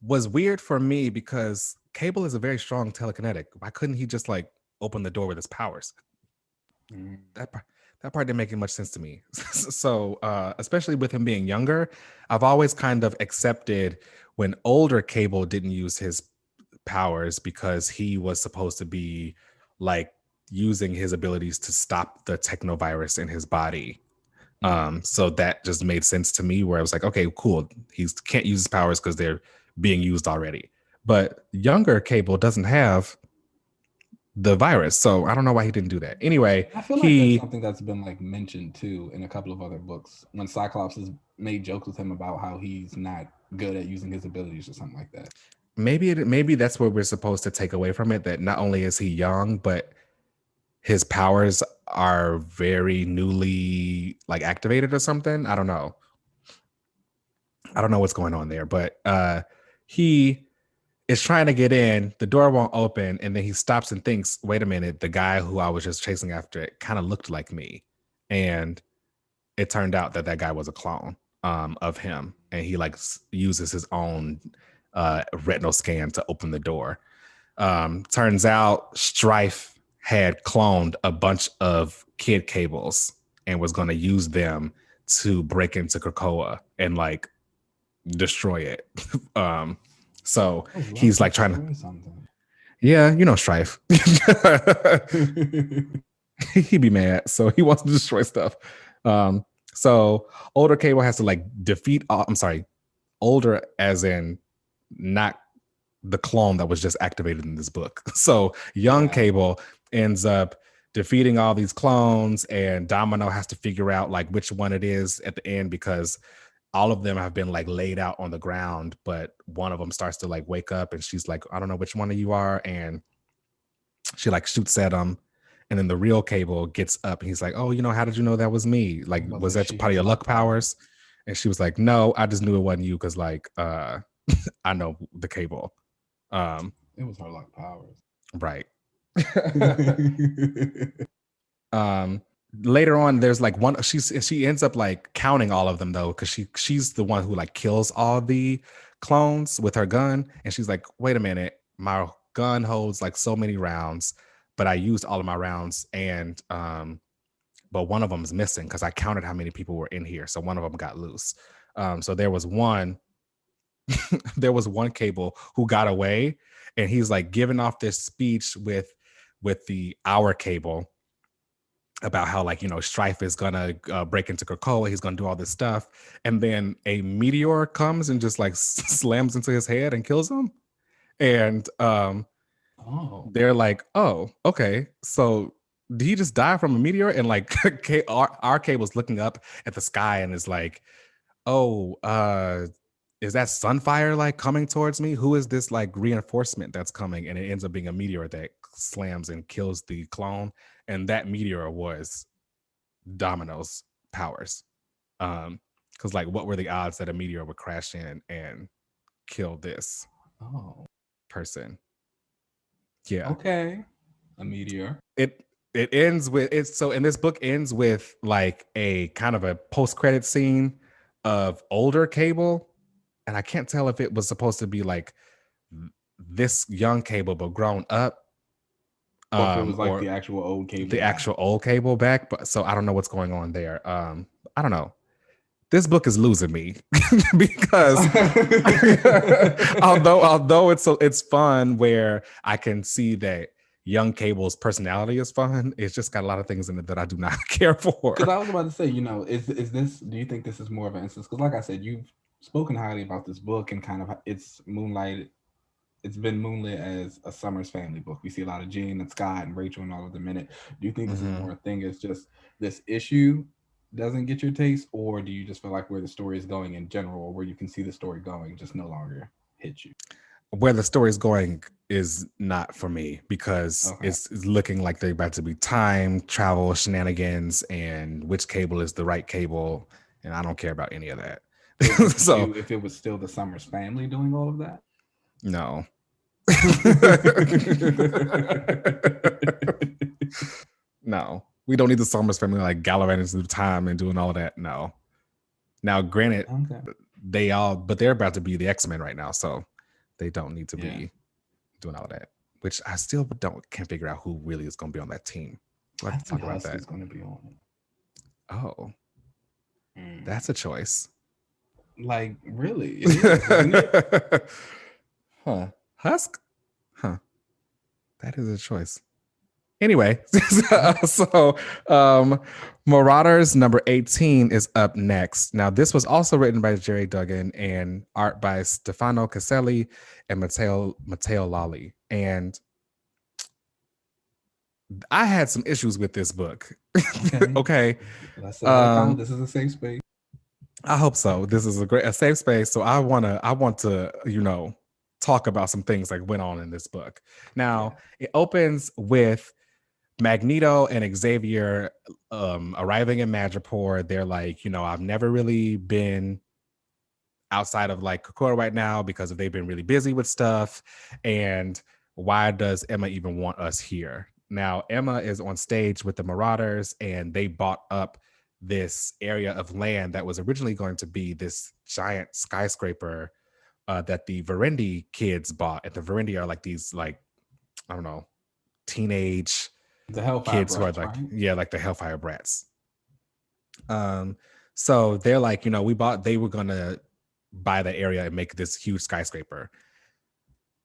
was weird for me because Cable is a very strong telekinetic. Why couldn't he just like open the door with his powers? That part didn't make much sense to me. So especially with him being younger, I've always kind of accepted when older Cable didn't use his powers because he was supposed to be like using his abilities to stop the technovirus in his body. So that just made sense to me where I was like, okay, cool. He can't use his powers because they're being used already. But younger Cable doesn't have the virus, so I don't know why he didn't do that. Anyway, I feel like that's something that's been like mentioned too in a couple of other books when Cyclops has made jokes with him about how he's not good at using his abilities or something like that. Maybe that's what we're supposed to take away from it, that not only is he young, but his powers are very newly like activated or something. I don't know what's going on there, but he is trying to get in, the door won't open, and then he stops and thinks, wait a minute, the guy who I was just chasing after it kind of looked like me. And it turned out that guy was a clone of him, and he like uses his own retinal scan to open the door. Turns out Strife had cloned a bunch of kid Cables and was going to use them to break into Krakoa and like destroy it. So he's like trying to something. Yeah, you know, Strife. He'd be mad, so he wants to destroy stuff. So older Cable has to like defeat. Older as in not the clone that was just activated in this book. So young Cable ends up defeating all these clones, and Domino has to figure out like which one it is at the end because all of them have been like laid out on the ground, but one of them starts to like wake up and she's like, I don't know which one of you are. And she like shoots at him. And then the real Cable gets up and he's like, oh, you know, how did you know that was me? Like, was that part of your luck powers? And she was like, no, I just knew it wasn't you because like I know the cable. It was her luck powers. Right. Later on, there's like one. She ends up like counting all of them though, because she's the one who like kills all the clones with her gun, and she's like, wait a minute, my gun holds like so many rounds, but I used all of my rounds, and but one of them is missing because I counted how many people were in here, so one of them got loose. So there was one cable who got away, and he's like giving off this speech with the our cable about how like, you know, Strife is gonna break into Krakoa, he's gonna do all this stuff, and then a meteor comes and just like slams into his head and kills him. And they're like, oh, okay, so did he just die from a meteor? And like our cable's looking up at the sky and is like, oh, is that Sunfire like coming towards me? Who is this like reinforcement that's coming? And it ends up being a meteor that slams and kills the clone. And that meteor was Domino's powers. Because like, what were the odds that a meteor would crash in and kill this person? Yeah. Okay. A meteor. It ends with it's so, and this book ends with like a kind of a post-credit scene of older Cable. And I can't tell if it was supposed to be like this young Cable but grown up, or if it was like the actual old Cable, actual old Cable back. But so I don't know what's going on there. I don't know. This book is losing me because although it's fun where I can see that young Cable's personality is fun, it's just got a lot of things in it that I do not care for. Because I was about to say, you know, is this? Do you think this is more of an instance? Because like I said, you've spoken highly about this book and kind of it's moonlighted. It's been moonlit as a Summers family book. We see a lot of Jean and Scott and Rachel and all of them in it. Do you think this is more a thing? It's just this issue doesn't get your taste, or do you just feel like where the story is going in general, or where you can see the story going, just no longer hits you? Where the story is going is not for me because it's looking like they're about to be time travel shenanigans and which Cable is the right Cable, and I don't care about any of that. So if it was still the Summers family doing all of that, no. No, we don't need the Summers family like gallivanting through time and doing all of that. No. Now, granted, but they're about to be the X-Men right now, so they don't need to be doing all of that. Which I still can't figure out who really is going to be on that team. We'll have to talk about that. Who's going to be on it? Oh, that's a choice. Like, really? It is, isn't it? Huh? Husk? Huh? That is a choice. Anyway, so Marauders number 18 is up next. Now, this was also written by Jerry Duggan and art by Stefano Caselli and Matteo Lolli. And I had some issues with this book. Okay. This is a safe space. I hope so. This is a safe space. So I want to, you know, talk about some things that went on in this book. Now, it opens with Magneto and Xavier arriving in Madripoor. They're like, you know, I've never really been outside of like Krakoa right now because they've been really busy with stuff. And why does Emma even want us here? Now, Emma is on stage with the Marauders, and they bought up this area of land that was originally going to be this giant skyscraper that the Verendi kids bought. And the Verendi are like these, like, I don't know, teenage kids brats, who are like, right? like the Hellfire brats. So they're like, you know, they were gonna buy the area and make this huge skyscraper.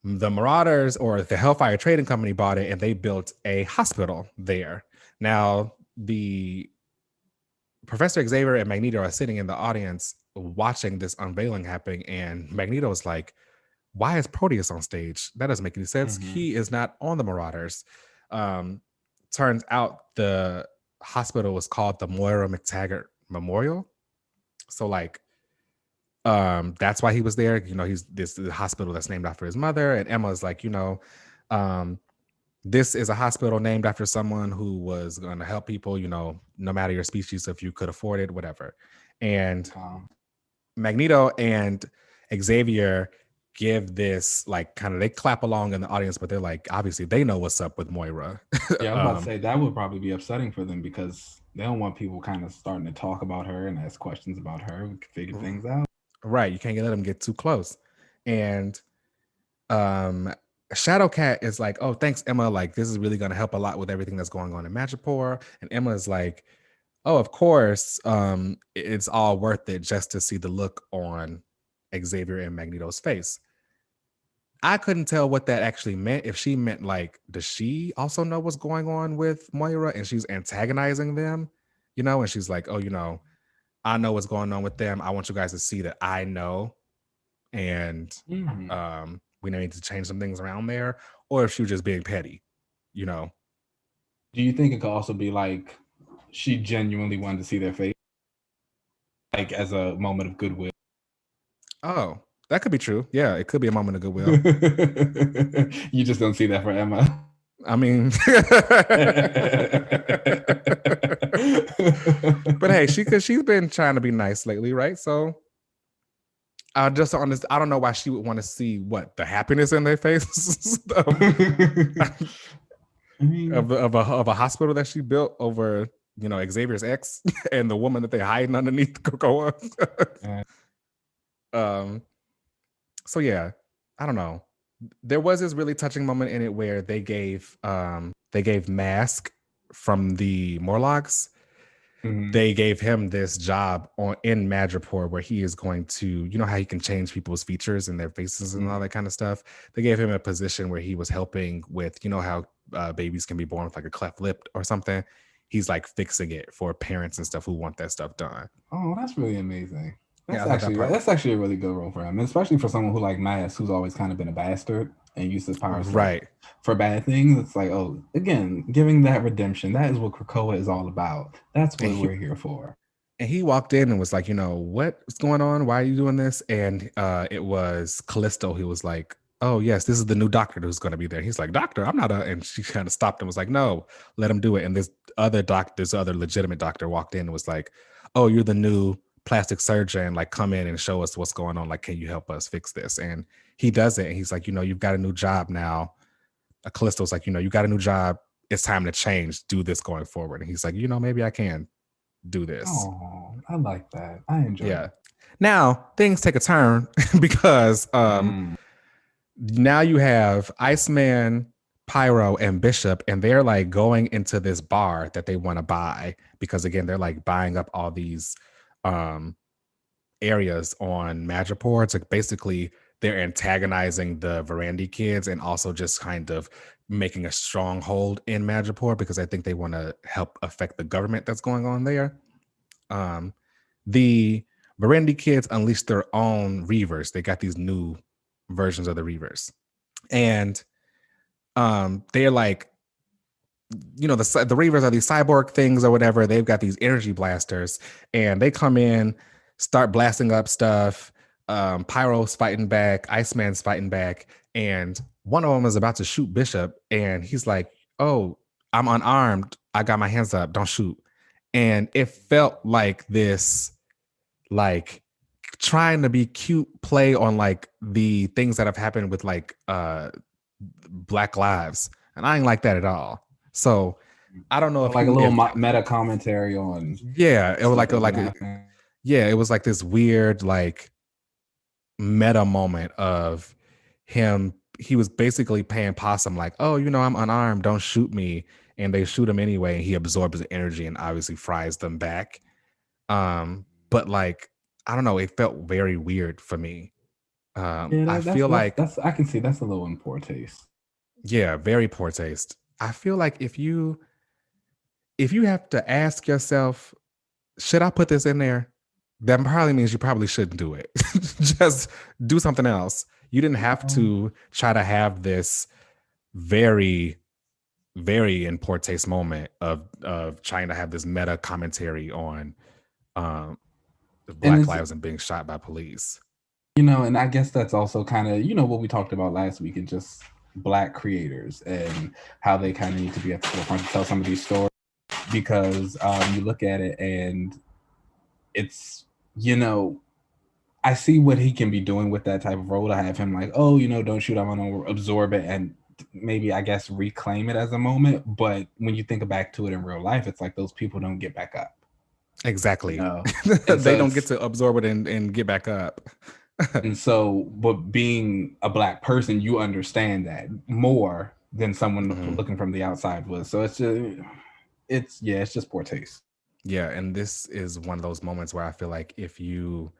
The Marauders, or the Hellfire Trading Company, bought it, and they built a hospital there. Now, the Professor Xavier and Magneto are sitting in the audience watching this unveiling happening, and Magneto is like, why is Proteus on stage? That doesn't make any sense. He is not on the Marauders. Turns out the hospital was called the Moira McTaggart Memorial. So like, that's why he was there. You know, he's the hospital that's named after his mother. And Emma's like, you know, this is a hospital named after someone who was going to help people, you know, no matter your species, if you could afford it, whatever. And Magneto and Xavier give this like kind of, they clap along in the audience, but they're like, obviously they know what's up with Moira. Yeah, I was about to say that would probably be upsetting for them because they don't want people kind of starting to talk about her and ask questions about her. We can figure things out. Right. You can't let them get too close. And Shadowcat is like, oh, thanks, Emma. Like, this is really going to help a lot with everything that's going on in Madripoor. And Emma is like, oh, of course, it's all worth it just to see the look on Xavier and Magneto's face. I couldn't tell what that actually meant. If she meant like, does she also know what's going on with Moira and she's antagonizing them, you know? And she's like, oh, you know, I know what's going on with them. I want you guys to see that I know, and we need to change some things around there. Or if she was just being petty, you know. Do you think it could also be like she genuinely wanted to see their face, like as a moment of goodwill? Oh, that could be true. Yeah, it could be a moment of goodwill. You just don't see that for Emma. I mean, but hey, she's been trying to be nice lately, right? So I just honest, I don't know why she would want to see what the happiness in their faces of a hospital that she built over, you know, Xavier's ex and the woman that they hiding underneath Cocoa. So yeah, I don't know. There was this really touching moment in it where they gave Mask from the Morlocks. They gave him this job in Madripoor where he is going to, you know how he can change people's features and their faces and all that kind of stuff. They gave him a position where he was helping with, you know how babies can be born with like a cleft lip or something. He's like fixing it for parents and stuff who want that stuff done. Oh, that's really amazing. That's actually a really good role for him, especially for someone who like Mask, who's always kind of been a bastard and used his powers for bad things. It's like, oh, again, giving that redemption. That is what Krakoa is all about. That's what we're here for. And he walked in and was like, you know, what's going on? Why are you doing this? And it was Callisto who was like, oh, yes, this is the new doctor who's going to be there. He's like, doctor, I'm not a... And she kind of stopped and was like, no, let him do it. And this other legitimate doctor walked in and was like, oh, you're the new plastic surgeon, like come in and show us what's going on, like can you help us fix this? And he does it, and he's like, you know, you've got a new job now. Callisto's like, you know, you got a new job, it's time to change, do this going forward. And he's like, you know, maybe I can do this. Oh, I like that. I enjoy it. Now things take a turn because now you have Iceman, Pyro, and Bishop, and they're like going into this bar that they want to buy because again, they're like buying up all these areas on Madripoor. It's like basically they're antagonizing the Verandi kids and also just kind of making a stronghold in Madripoor because I think they want to help affect the government that's going on there. The Verandi kids unleashed their own Reavers. They got these new versions of the Reavers, and they're like, you know, the Reavers are these cyborg things or whatever. They've got these energy blasters and they come in, start blasting up stuff. Pyro's fighting back, Iceman's fighting back, and one of them is about to shoot Bishop and he's like, oh, I'm unarmed, I got my hands up, don't shoot. And it felt like this, like trying to be cute play on like the things that have happened with like Black Lives, and I ain't like that at all. So I don't know if like a little meta commentary on. Yeah, it was like it was like this weird like meta moment of him. He was basically paying possum, like, oh, you know, I'm unarmed, don't shoot me, and they shoot him anyway. And he absorbs the energy and obviously fries them back. But like, I don't know, it felt very weird for me. I feel like I can see that's a little in poor taste. Yeah, very poor taste. I feel like if you have to ask yourself, should I put this in there? That probably means you probably shouldn't do it. Just do something else. You didn't have to try to have this very, very in poor taste moment of trying to have this meta commentary on Black lives and being shot by police. You know, and I guess that's also kind of, you know, what we talked about last week and just Black creators and how they kind of need to be at the forefront to tell some of these stories, because you look at it and it's, you know, I see what he can be doing with that type of role to have him like, oh, don't shoot, I'm gonna absorb it and maybe I guess reclaim it as a moment. But when you think back to it in real life, it's like those people don't get back up. Exactly. And They don't get to absorb it and get back up. And so, but being a Black person, you understand that more than someone looking from the outside was. So it's just poor taste. Yeah, and this is one of those moments where I feel like if you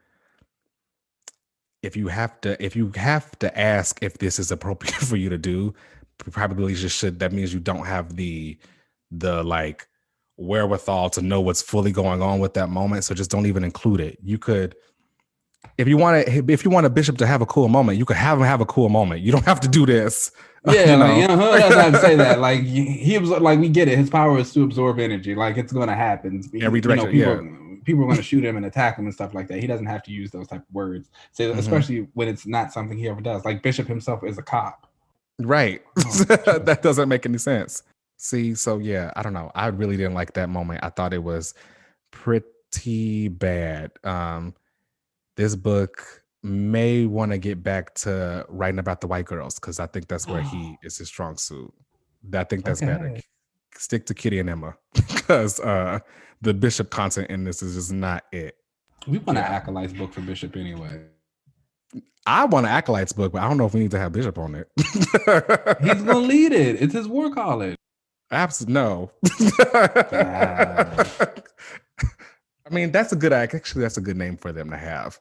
have to ask if this is appropriate for you to do, probably just should. That means you don't have the like wherewithal to know what's fully going on with that moment. So just don't even include it. You could, if you want a bishop to have a cool moment, you could have him have a cool moment. You don't have to do this. Yeah, that's how I say that. Like he like we get it. His power is to absorb energy. Like it's going to happen. Every direction, people are going to shoot him and attack him and stuff like that. He doesn't have to use those type of words. So especially when it's not something he ever does. Like Bishop himself is a cop. Right. That doesn't make any sense. See, so yeah, I don't know. I really didn't like that moment. I thought it was pretty bad. This book may want to get back to writing about the white girls because I think that's where he is his strong suit. I think that's better. Stick to Kitty and Emma because the Bishop content in this is just not it. We want an Acolytes book for Bishop anyway. I want an Acolytes book, but I don't know if we need to have Bishop on it. He's gonna lead it. It's his war college. Absolutely no. I mean, that's a good name for them to have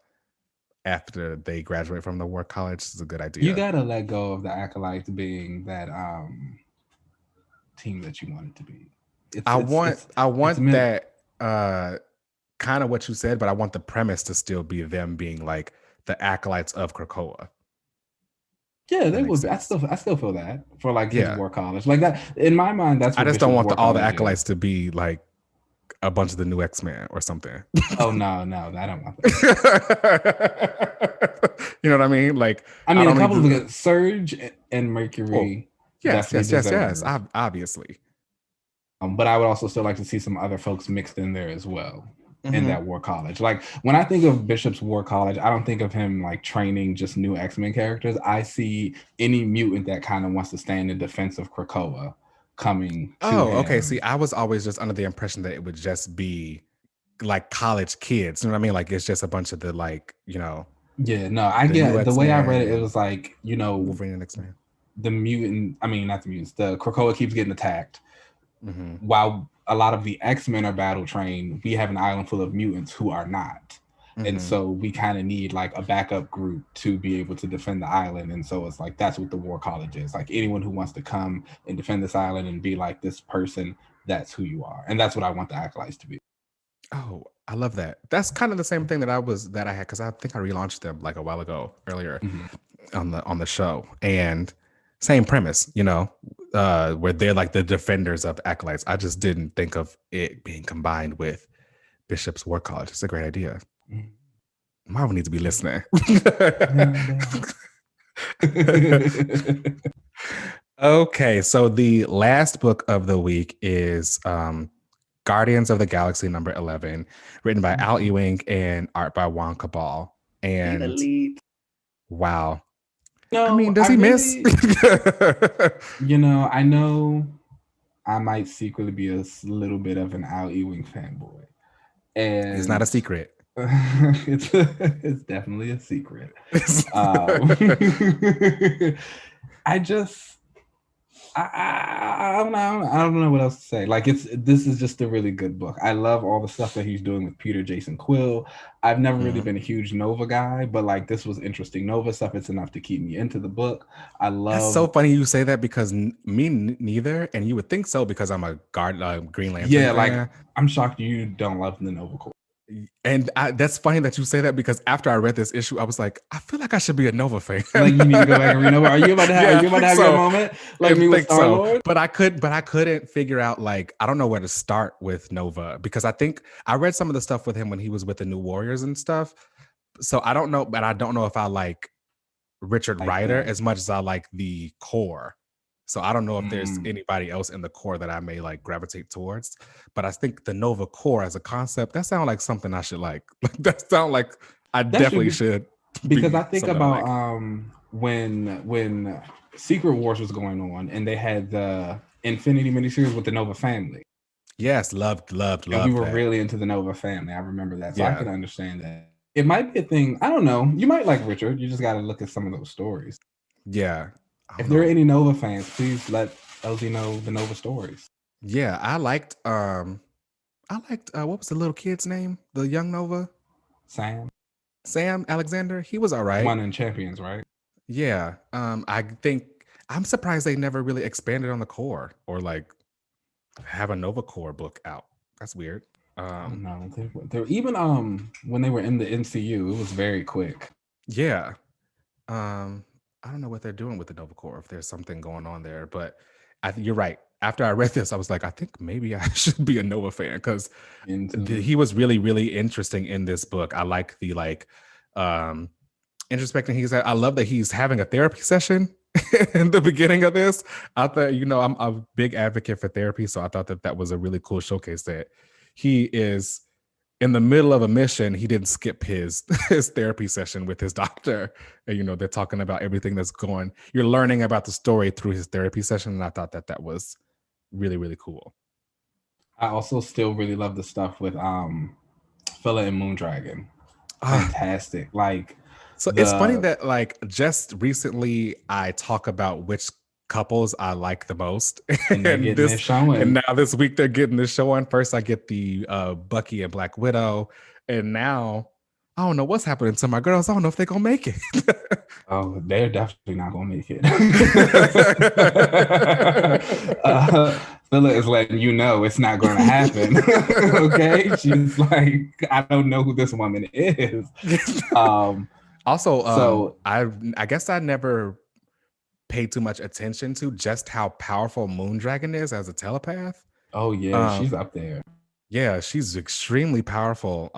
after they graduate from the war college. It's a good idea. You gotta let go of the Acolytes being that team that you want it to be. I want that kind of what you said, but I want the premise to still be them being like the Acolytes of Krakoa. Yeah, they would. I still feel that for like his war college, like that. In my mind, that's. I just don't want all the Acolytes to be like a bunch of the new X-Men or something. Oh no, I don't want that. You know what I mean? Like, I mean, a couple of Surge and Mercury. Yes, obviously. But I would also still like to see some other folks mixed in there as well. In that war college. Like when I think of Bishop's war college, I don't think of him like training just new X-Men characters. I see any mutant that kind of wants to stand in defense of Krakoa coming to him. Okay. See, I was always just under the impression that it would just be like college kids. You know what I mean? Like it's just a bunch of the like, Yeah, no, I get the way I read it. It was like, Wolverine and X-Men. The mutant, I mean, not the mutants. The Krakoa keeps getting attacked. While a lot of the X-Men are battle trained, we have an island full of mutants who are not. And so we kind of need like a backup group to be able to defend the island. And so it's like, that's what the war college is. Like anyone who wants to come and defend this island and be like this person, that's who you are. And that's what I want the Acolytes to be. Oh, I love that. That's kind of the same thing that I had, because I think I relaunched them like a while ago earlier on the show. And same premise, where they're like the defenders of Acolytes. I just didn't think of it being combined with Bishop's War College. It's a great idea. Marvel needs to be listening. Okay, so the last book of the week is Guardians of the Galaxy number 11, written by Al Ewing and art by Juan Cabal. And wow. No, I mean, does he miss? I know I might secretly be a little bit of an Al Ewing fanboy. And it's not a secret. It's definitely a secret. I don't know what else to say. Like this is just a really good book. I love all the stuff that he's doing with Peter Jason Quill. I've never really been a huge Nova guy, but like this was interesting Nova stuff. It's enough to keep me into the book. That's so funny you say that because me neither, and you would think so because I'm a Green Lantern. Yeah, like I'm shocked you don't love the Nova Corps. And that's funny that you say that because after I read this issue, I was like, I feel like I should be a Nova fan. Like you need to go back and read Nova. Are you about to have your moment? Like me with Star-Lord? But I couldn't figure out, like, I don't know where to start with Nova because I think I read some of the stuff with him when he was with the New Warriors and stuff. So I don't know, but I don't know if I like Richard Rider as much as I like the core. So I don't know if there's anybody else in the core that I may like gravitate towards, but I think the Nova Corps as a concept, that sounds like something I should like. That sounds like I definitely should. Because I think about when Secret Wars was going on and they had the Infinity miniseries with the Nova family. Yes, loved and we were that. really into the Nova family. I remember that. So I can understand that. It might be a thing. I don't know. You might like Richard. You just got to look at some of those stories. Yeah. If there are any Nova fans, please let LZ know the Nova stories. Yeah, I liked what was the little kid's name? The young Nova? Sam Alexander. He was all right. One in Champions, right? Yeah. I think I'm surprised they never really expanded on the core or like have a Nova Core book out. That's weird. I don't know. They even when they were in the MCU, it was very quick. Yeah. I don't know what they're doing with the Nova Corps, if there's something going on there, but you're right. After I read this, I was like, I think maybe I should be a Nova fan because he was really, really interesting in this book. I like the introspecting. I love that he's having a therapy session in the beginning of this. I thought, I'm a big advocate for therapy, so I thought that was a really cool showcase that he is in the middle of a mission. He didn't skip his therapy session with his doctor. And, they're talking about everything that's going. You're learning about the story through his therapy session, and I thought that was really, really cool. I also still really love the stuff with Phila and Moondragon. Fantastic. It's funny that just recently I talk about which couples I like the most, and now this week they're getting this show on. First I get the Bucky and Black Widow, and now I don't know what's happening to my girls. I don't know if they're gonna make it. Oh, they're definitely not gonna make it. Phila is letting you know it's not gonna happen. Okay, she's like, I don't know who this woman is. Also, I guess I never paid too much attention to just how powerful Moondragon is as a telepath. Oh yeah, she's up there. Yeah, she's extremely powerful.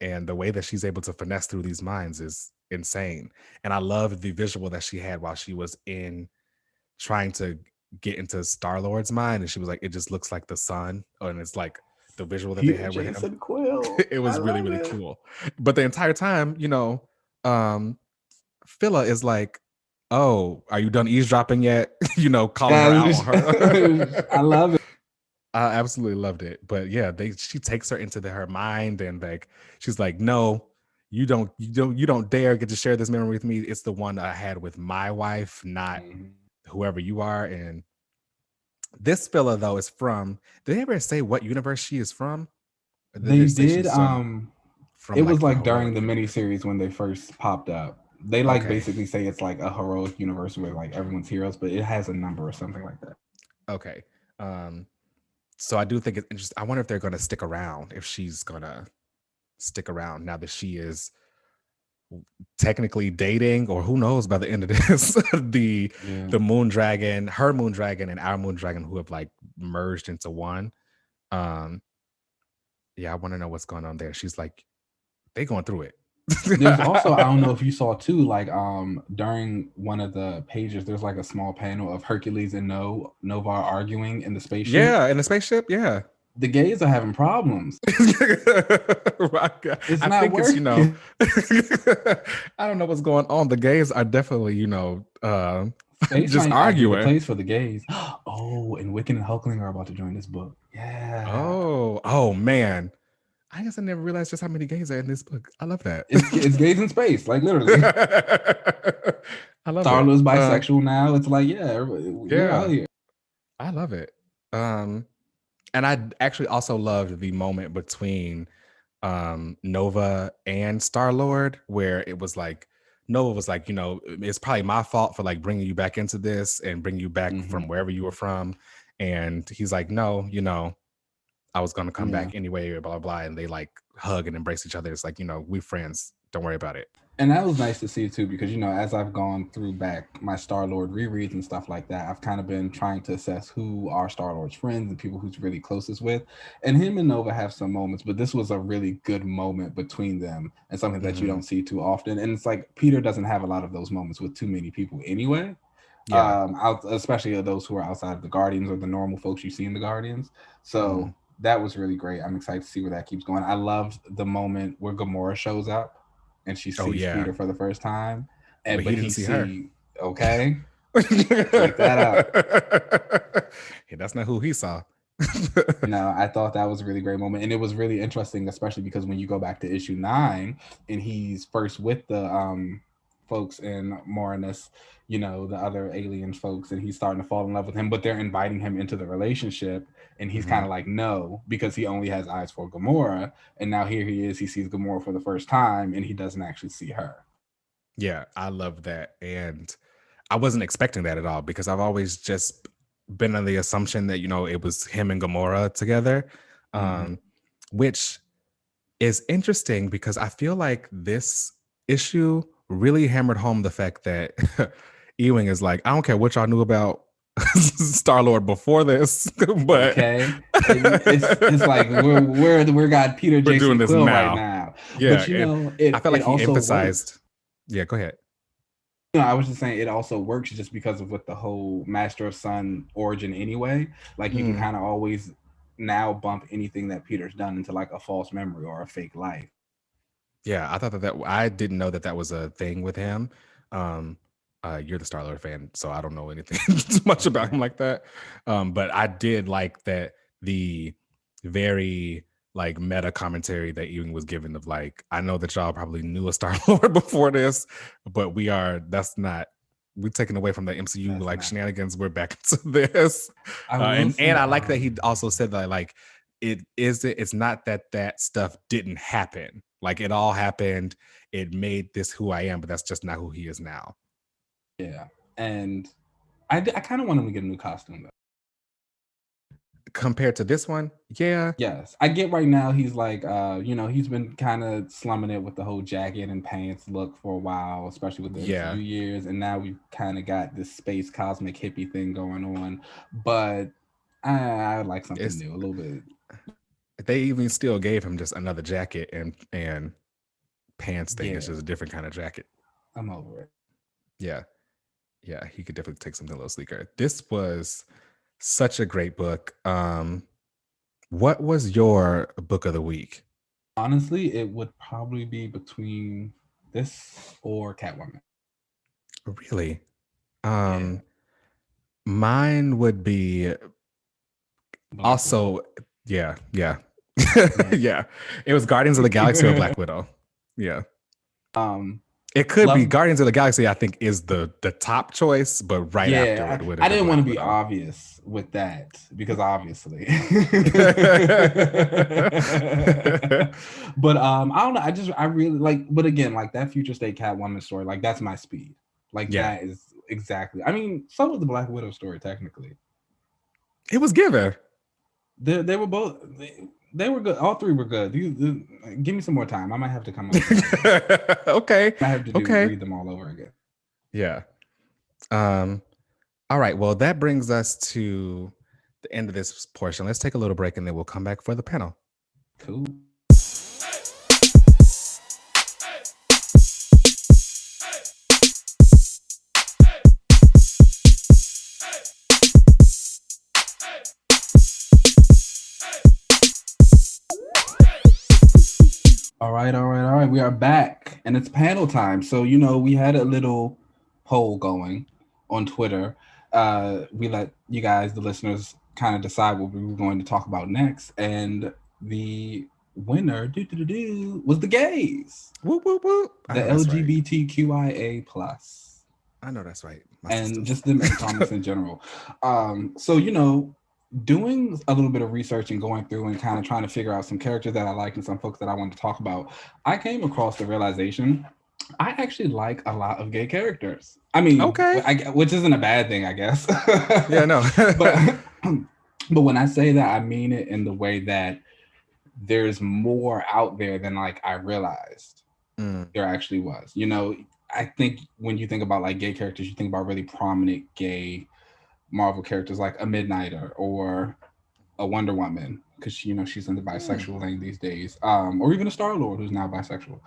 And the way that she's able to finesse through these minds is insane. And I love the visual that she had while she was trying to get into Star-Lord's mind, and she was like, it just looks like the sun, and it's like the visual that they had with him. Quill. It was really, really cool. But the entire time, Phila is like, oh, are you done eavesdropping yet? Calling her out on her. I love it. I absolutely loved it. But yeah, she takes her into her mind, and she's like, no, you don't dare get to share this memory with me. It's the one I had with my wife, not whoever you are. And this Phila though is from, did they ever say what universe she is from? They did. It was during the miniseries when they first popped up. They basically say it's like a heroic universe where everyone's heroes, but it has a number or something like that. Okay. So I do think it's interesting. I wonder if they're going to stick around, if she's going to stick around now that she is technically dating, or who knows by the end of this, the Moondragon, her Moondragon and our Moondragon, who have merged into one. Yeah, I want to know what's going on there. She's like, they going through it. There's also, I don't know if you saw too, during one of the pages, there's a small panel of Hercules and Nova arguing in the spaceship. Yeah, in the spaceship. Yeah, the gays are having problems. It's not working. I don't know what's going on. The gays are definitely, just arguing. The place for the gays. Oh, and Wiccan and Hulkling are about to join this book. Yeah. Oh man. I guess I never realized just how many gays are in this book. I love that. It's gays in space, literally. I love Star-Lord's bisexual now. It's we're out here. I love it. And I actually also loved the moment between Nova and Star-Lord, where it was Nova was it's probably my fault for bringing you back into this and bringing you back from wherever you were from. And he's like, no, I was going to come back anyway, blah, blah, blah. And they hug and embrace each other. It's we're friends. Don't worry about it. And that was nice to see too, because, as I've gone through back my Star-Lord rereads and stuff like that, I've kind of been trying to assess who are Star-Lord's friends and people who's really closest with. And him and Nova have some moments, but this was a really good moment between them and something that you don't see too often. And it's Peter doesn't have a lot of those moments with too many people anyway. Yeah. Especially those who are outside of the Guardians or the normal folks you see in the Guardians. So that was really great. I'm excited to see where that keeps going. I loved the moment where Gamora shows up. and she sees Peter for the first time, but he didn't see her. Okay, wake that up. Yeah, that's not who he saw. No, I thought that was a really great moment, and it was really interesting, especially because when you go back to issue 9, and he's first with the folks in Morinus, you know, the other alien folks, and he's starting to fall in love with him, but they're inviting him into the relationship, and he's kind of like, no, because he only has eyes for Gamora, and now here he is, he sees Gamora for the first time, and he doesn't actually see her. Yeah, I love that, and I wasn't expecting that at all, because I've always just been on the assumption that, you know, it was him and Gamora together, which is interesting because I feel like this issue really hammered home the fact that Ewing is like, I don't care what y'all knew about Star-Lord before this, but okay, it's like we're got Peter Jason Quill right now. Yeah, but you know, I felt like he emphasized. Yeah, go ahead. No, I was just saying it also works just because of with the whole Master of Sun origin anyway. Like you can kind of always now bump anything that Peter's done into like a false memory or a fake life. Yeah, I thought that I didn't know that was a thing with him. You're the Star-Lord fan, so I don't know anything too much about him like that. But I did like that the very like meta commentary that Ewing was given of like, I know that y'all probably knew a Star-Lord before this, but we're taken away from the MCU shenanigans. We're back to this. And I like that he also said that like it's not that stuff didn't happen. Like it all happened. It made this who I am, but that's just not who he is now. Yeah. And I kind of want him to get a new costume though. Compared to this one, yeah. Yes, I get right now he's like, you know, he's been kind of slumming it with the whole jacket and pants look for a while, especially with the few years, and now we've kind of got this space cosmic hippie thing going on. But I would like something new, a little bit. They even still gave him just another jacket and pants thing. It's just a different kind of jacket. I'm over it. Yeah, he could definitely take something a little sleeker. This was such a great book. What was your book of the week? Honestly, it would probably be between this or Catwoman. Really? Mine would be also, yeah. Yeah. It was Guardians of the Galaxy or Black Widow. Yeah. It could be Guardians of the Galaxy, I think, is the top choice, but after it would have. I didn't want to be obvious with that because obviously. But I don't know. I really like, but again, like that Future State Catwoman story, like that's my speed. Like that is exactly. I mean, so was the Black Widow story technically. It was given. They were both. They were good. All three were good. Give me some more time. I might have to come up. Okay. I have to read them all over again. Yeah. All right. Well, that brings us to the end of this portion. Let's take a little break and then we'll come back for the panel. Cool. All right. We are back and it's panel time. So, you know, we had a little poll going on Twitter. We let you guys, the listeners, kind of decide what we were going to talk about next. And the winner was the gays. Whoop, whoop, whoop. The LGBTQIA+. I know that's right. And just the comics in general. So, you know, doing a little bit of research and going through and kind of trying to figure out some characters that I like and some folks that I wanted to talk about, I came across the realization I actually like a lot of gay characters. I mean, which isn't a bad thing, I guess. Yeah, no. but when I say that, I mean it in the way that there's more out there than like I realized there actually was. You know, I think when you think about like gay characters, you think about really prominent gay Marvel characters like a Midnighter or a Wonder Woman, because you know she's in the bisexual lane these days, or even a Star-Lord who's now bisexual.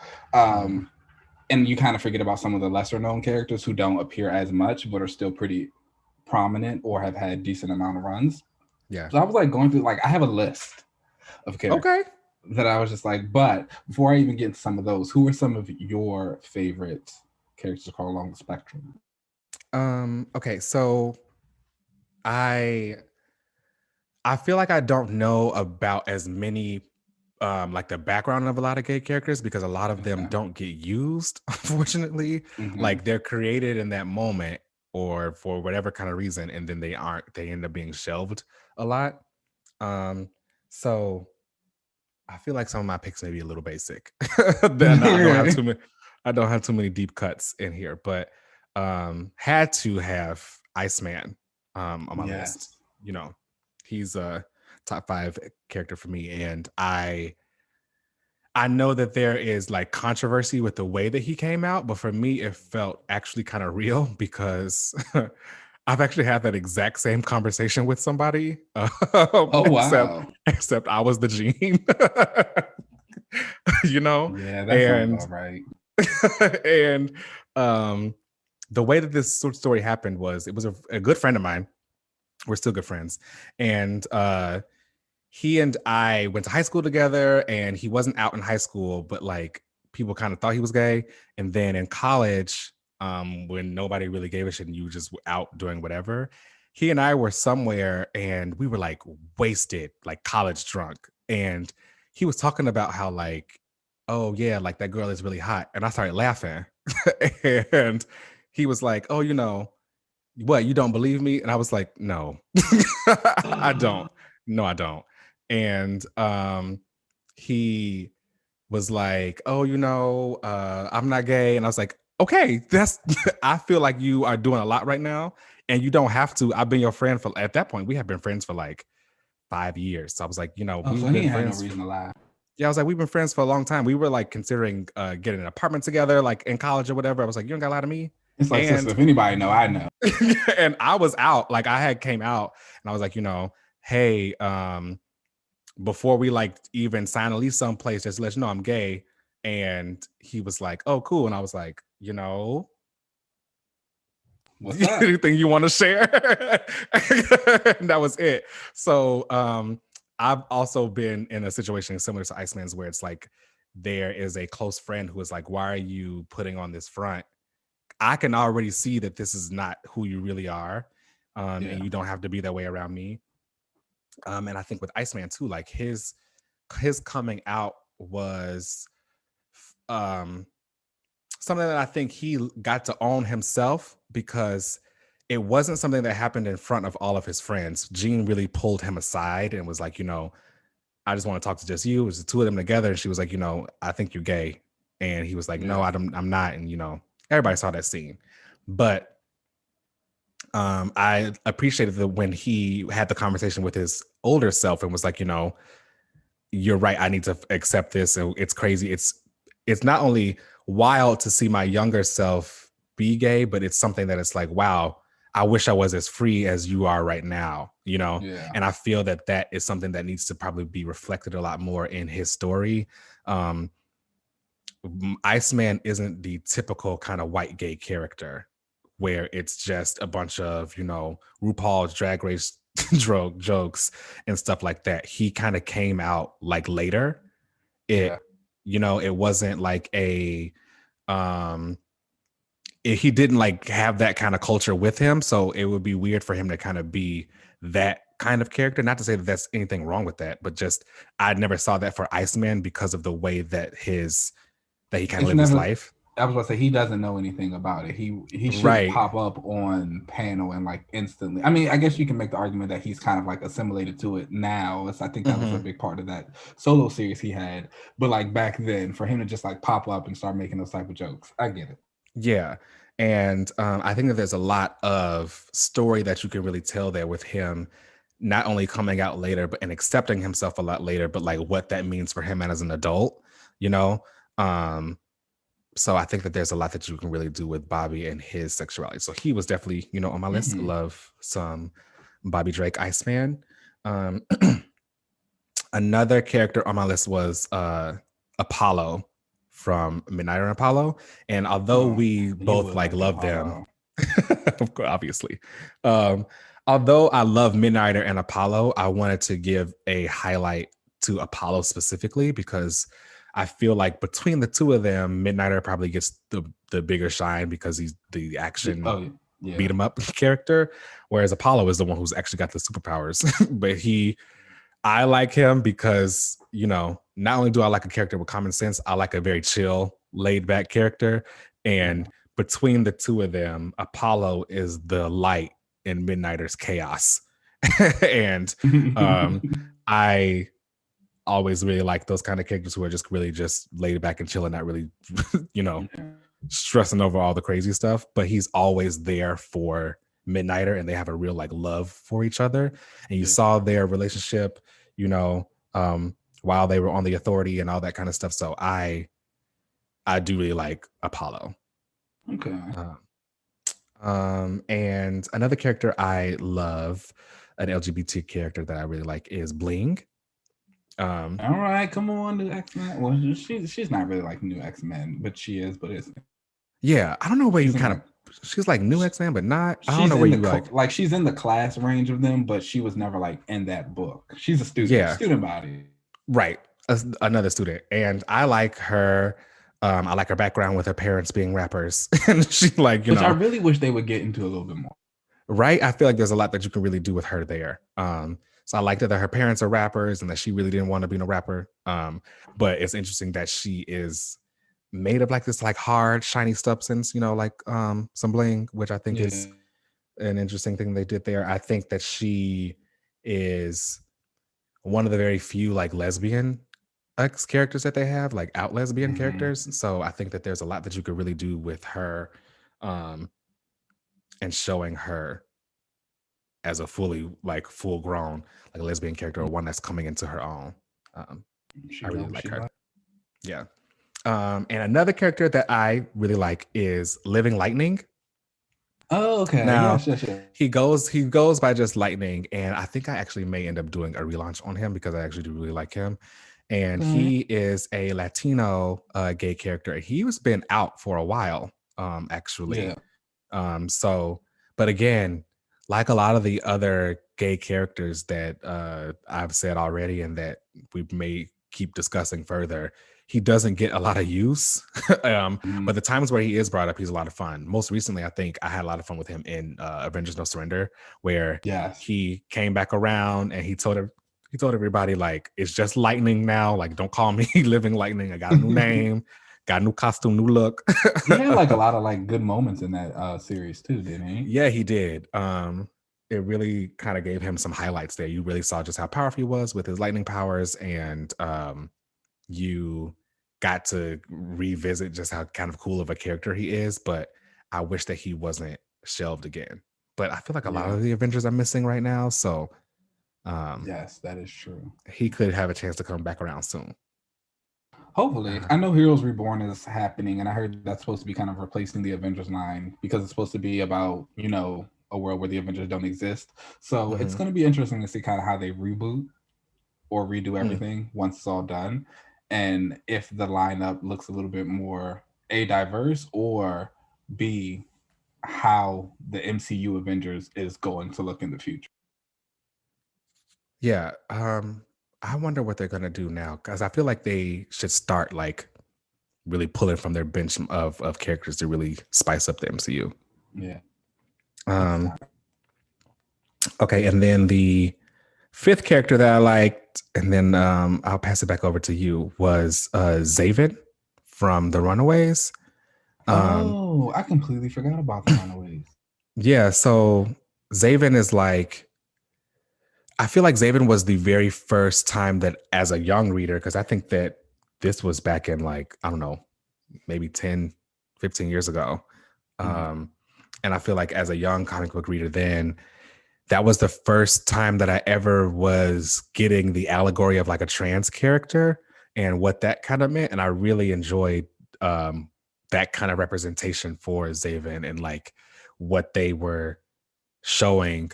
And you kind of forget about some of the lesser known characters who don't appear as much but are still pretty prominent or have had decent amount of runs. Yeah. So I was like going through, like I have a list of characters. Okay. that I was just like, but before I even get into some of those, who are some of your favorite characters along the spectrum? Okay, so I I feel like I don't know about as many like the background of a lot of gay characters because a lot of them Okay. don't get used, unfortunately. Mm-hmm. Like they're created in that moment or for whatever kind of reason, and then they end up being shelved a lot. Um, so I feel like some of my picks may be a little basic. Then I don't have Okay. too many. I don't have too many deep cuts in here, but had to have Iceman on my list. Yes. You know, he's a top 5 character for me, and I know that there is like controversy with the way that he came out, but for me, it felt actually kind of real because I've actually had that exact same conversation with somebody, Oh except wow. except I was the gene, you know, Yeah, that sounds and about right. and the way that this story happened was it was a good friend of mine. We're still good friends, and he and I went to high school together, and he wasn't out in high school, but like people kind of thought he was gay. And then in college, when nobody really gave a shit and you just were out doing whatever, he and I were somewhere and we were like wasted, like college drunk. And he was talking about how like, oh yeah, like that girl is really hot. And I started laughing. And he was like, oh, what, you don't believe me? And I was like, no, I don't. No, I don't. And he was like, oh, I'm not gay. And I was like, okay, that's I feel like you are doing a lot right now. And you don't have to. I've been your friend for at that point, we have been friends for like 5 years. So I was like, Oh, so we've he been ain't had no friends. reason to lie. Yeah, I was like, we've been friends for a long time. We were like considering getting an apartment together, like in college or whatever. I was like, you don't got a lot of me. It's like, sister, And if anybody know, I know. and I was out, like I had came out and I was like, hey, before we like even sign a lease someplace, just to let you know I'm gay. And he was like, oh, cool. And I was like, What's up? anything you want to share? And that was it. So I've also been in a situation similar to Iceman's where it's like there is a close friend who is like, why are you putting on this front? I can already see that this is not who you really are. Yeah. And you don't have to be that way around me. And I think with Iceman too, like his coming out was um something that I think he got to own himself because it wasn't something that happened in front of all of his friends. Jean really pulled him aside and was like, I just want to talk to just you. It was the two of them together. And she was like, I think you're gay. And he was like, no, I'm not. And, everybody saw that scene. But I appreciated when he had the conversation with his older self and was like, you're right. I need to accept this. And it's crazy. It's not only wild to see my younger self be gay, but it's something that it's like, wow, I wish I was as free as you are right now, Yeah. And I feel that that is something that needs to probably be reflected a lot more in his story. Iceman isn't the typical kind of white gay character where it's just a bunch of, RuPaul's Drag Race jokes and stuff like that. He kind of came out like later. It wasn't like he didn't like have that kind of culture with him, so it would be weird for him to kind of be that kind of character. Not to say that that's anything wrong with that, but just I never saw that for Iceman because of the way that he kind of lived his life. I was about to say he doesn't know anything about it. He shouldn't Right. pop up on panel and like instantly. I mean, I guess you can make the argument that he's kind of like assimilated to it now. I think that was a big part of that solo series he had. But like back then, for him to just like pop up and start making those type of jokes, I get it. Yeah. And I think that there's a lot of story that you can really tell there with him not only coming out later, but and accepting himself a lot later, but like what that means for him as an adult, so I think that there's a lot that you can really do with Bobby and his sexuality. So he was definitely, on my list. Love some Bobby Drake Iceman. Another character on my list was Apollo from Midnighter and Apollo. And although we both like love them, of course, obviously, although I love Midnighter and Apollo, I wanted to give a highlight to Apollo specifically, because I feel like between the two of them, Midnighter probably gets the bigger shine because he's the action beat 'em up character, whereas Apollo is the one who's actually got the superpowers. But I like him because, you know, not only do I like a character with common sense, I like a very chill, laid back character. And between the two of them, Apollo is the light in Midnighter's chaos. And I always really like those kind of characters who are just really just laid back and chilling, not really, you know, stressing over all the crazy stuff. But he's always there for Midnighter, and they have a real like love for each other. And you saw their relationship, you know, while they were on the Authority and all that kind of stuff. So I do really like Apollo. Okay. And another character I love, an LGBT character that I really like, is Bling. All right, come on, new X-Men. Well, she's not really like new X-Men, but she is. But it's I don't know where you kind of. She's like new X-Men, but not. I don't know where you like she's in the class range of them, but she was never like in that book. She's a student, student body, right? Another student, and I like her. I like her background with her parents being rappers, and she like which I really wish they would get into a little bit more. Right, I feel like there's a lot that you can really do with her there. So I like that her parents are rappers and that she really didn't want to be a rapper. But it's interesting that she is made of like this like hard shiny substance, you know, like some bling, which I think is an interesting thing they did there. I think that she is one of the very few like lesbian X characters that they have, like out lesbian characters. So I think that there's a lot that you could really do with her, and showing her as a fully like full grown like lesbian character, or one that's coming into her own. I really like her. Yeah. And another character that I really like is Living Lightning. Oh, okay. Now, he goes by just Lightning, and I think I actually may end up doing a relaunch on him because I actually do really like him. And he is a Latino gay character. He's been out for a while, actually. So, but again, like a lot of the other gay characters that I've said already and that we may keep discussing further, he doesn't get a lot of use. But the times where he is brought up, he's a lot of fun. Most recently, I think I had a lot of fun with him in Avengers No Surrender, where he came back around and he told everybody, like, it's just Lightning now. Like, don't call me Living Lightning. I got a new name, got a new costume, new look. He had like a lot of like good moments in that series too, didn't he? Yeah, he did. It really kind of gave him some highlights there. You really saw just how powerful he was with his lightning powers, and you got to revisit just how kind of cool of a character he is. But I wish that he wasn't shelved again. But I feel like a lot of the Avengers are missing right now. So yes, that is true. He could have a chance to come back around soon. Hopefully. I know Heroes Reborn is happening, and I heard that's supposed to be kind of replacing the Avengers line because it's supposed to be about, you know, a world where the Avengers don't exist. So it's going to be interesting to see kind of how they reboot or redo everything once it's all done, and if the lineup looks a little bit more A, diverse, or B, how the MCU Avengers is going to look in the future. Yeah. I wonder what they're gonna do now, because I feel like they should start like really pulling from their bench of characters to really spice up the MCU. Yeah. Okay, and then the fifth character that I liked, and then I'll pass it back over to you, was Zaven from The Runaways. I completely forgot about The Runaways. Yeah, so Zaven is like, I feel like Zaven was the very first time that as a young reader, because I think that this was back in like, I don't know, maybe 10, 15 years ago. And I feel like as a young comic book reader then, that was the first time that I ever was getting the allegory of like a trans character and what that kind of meant. And I really enjoyed that kind of representation for Zaven and like what they were showing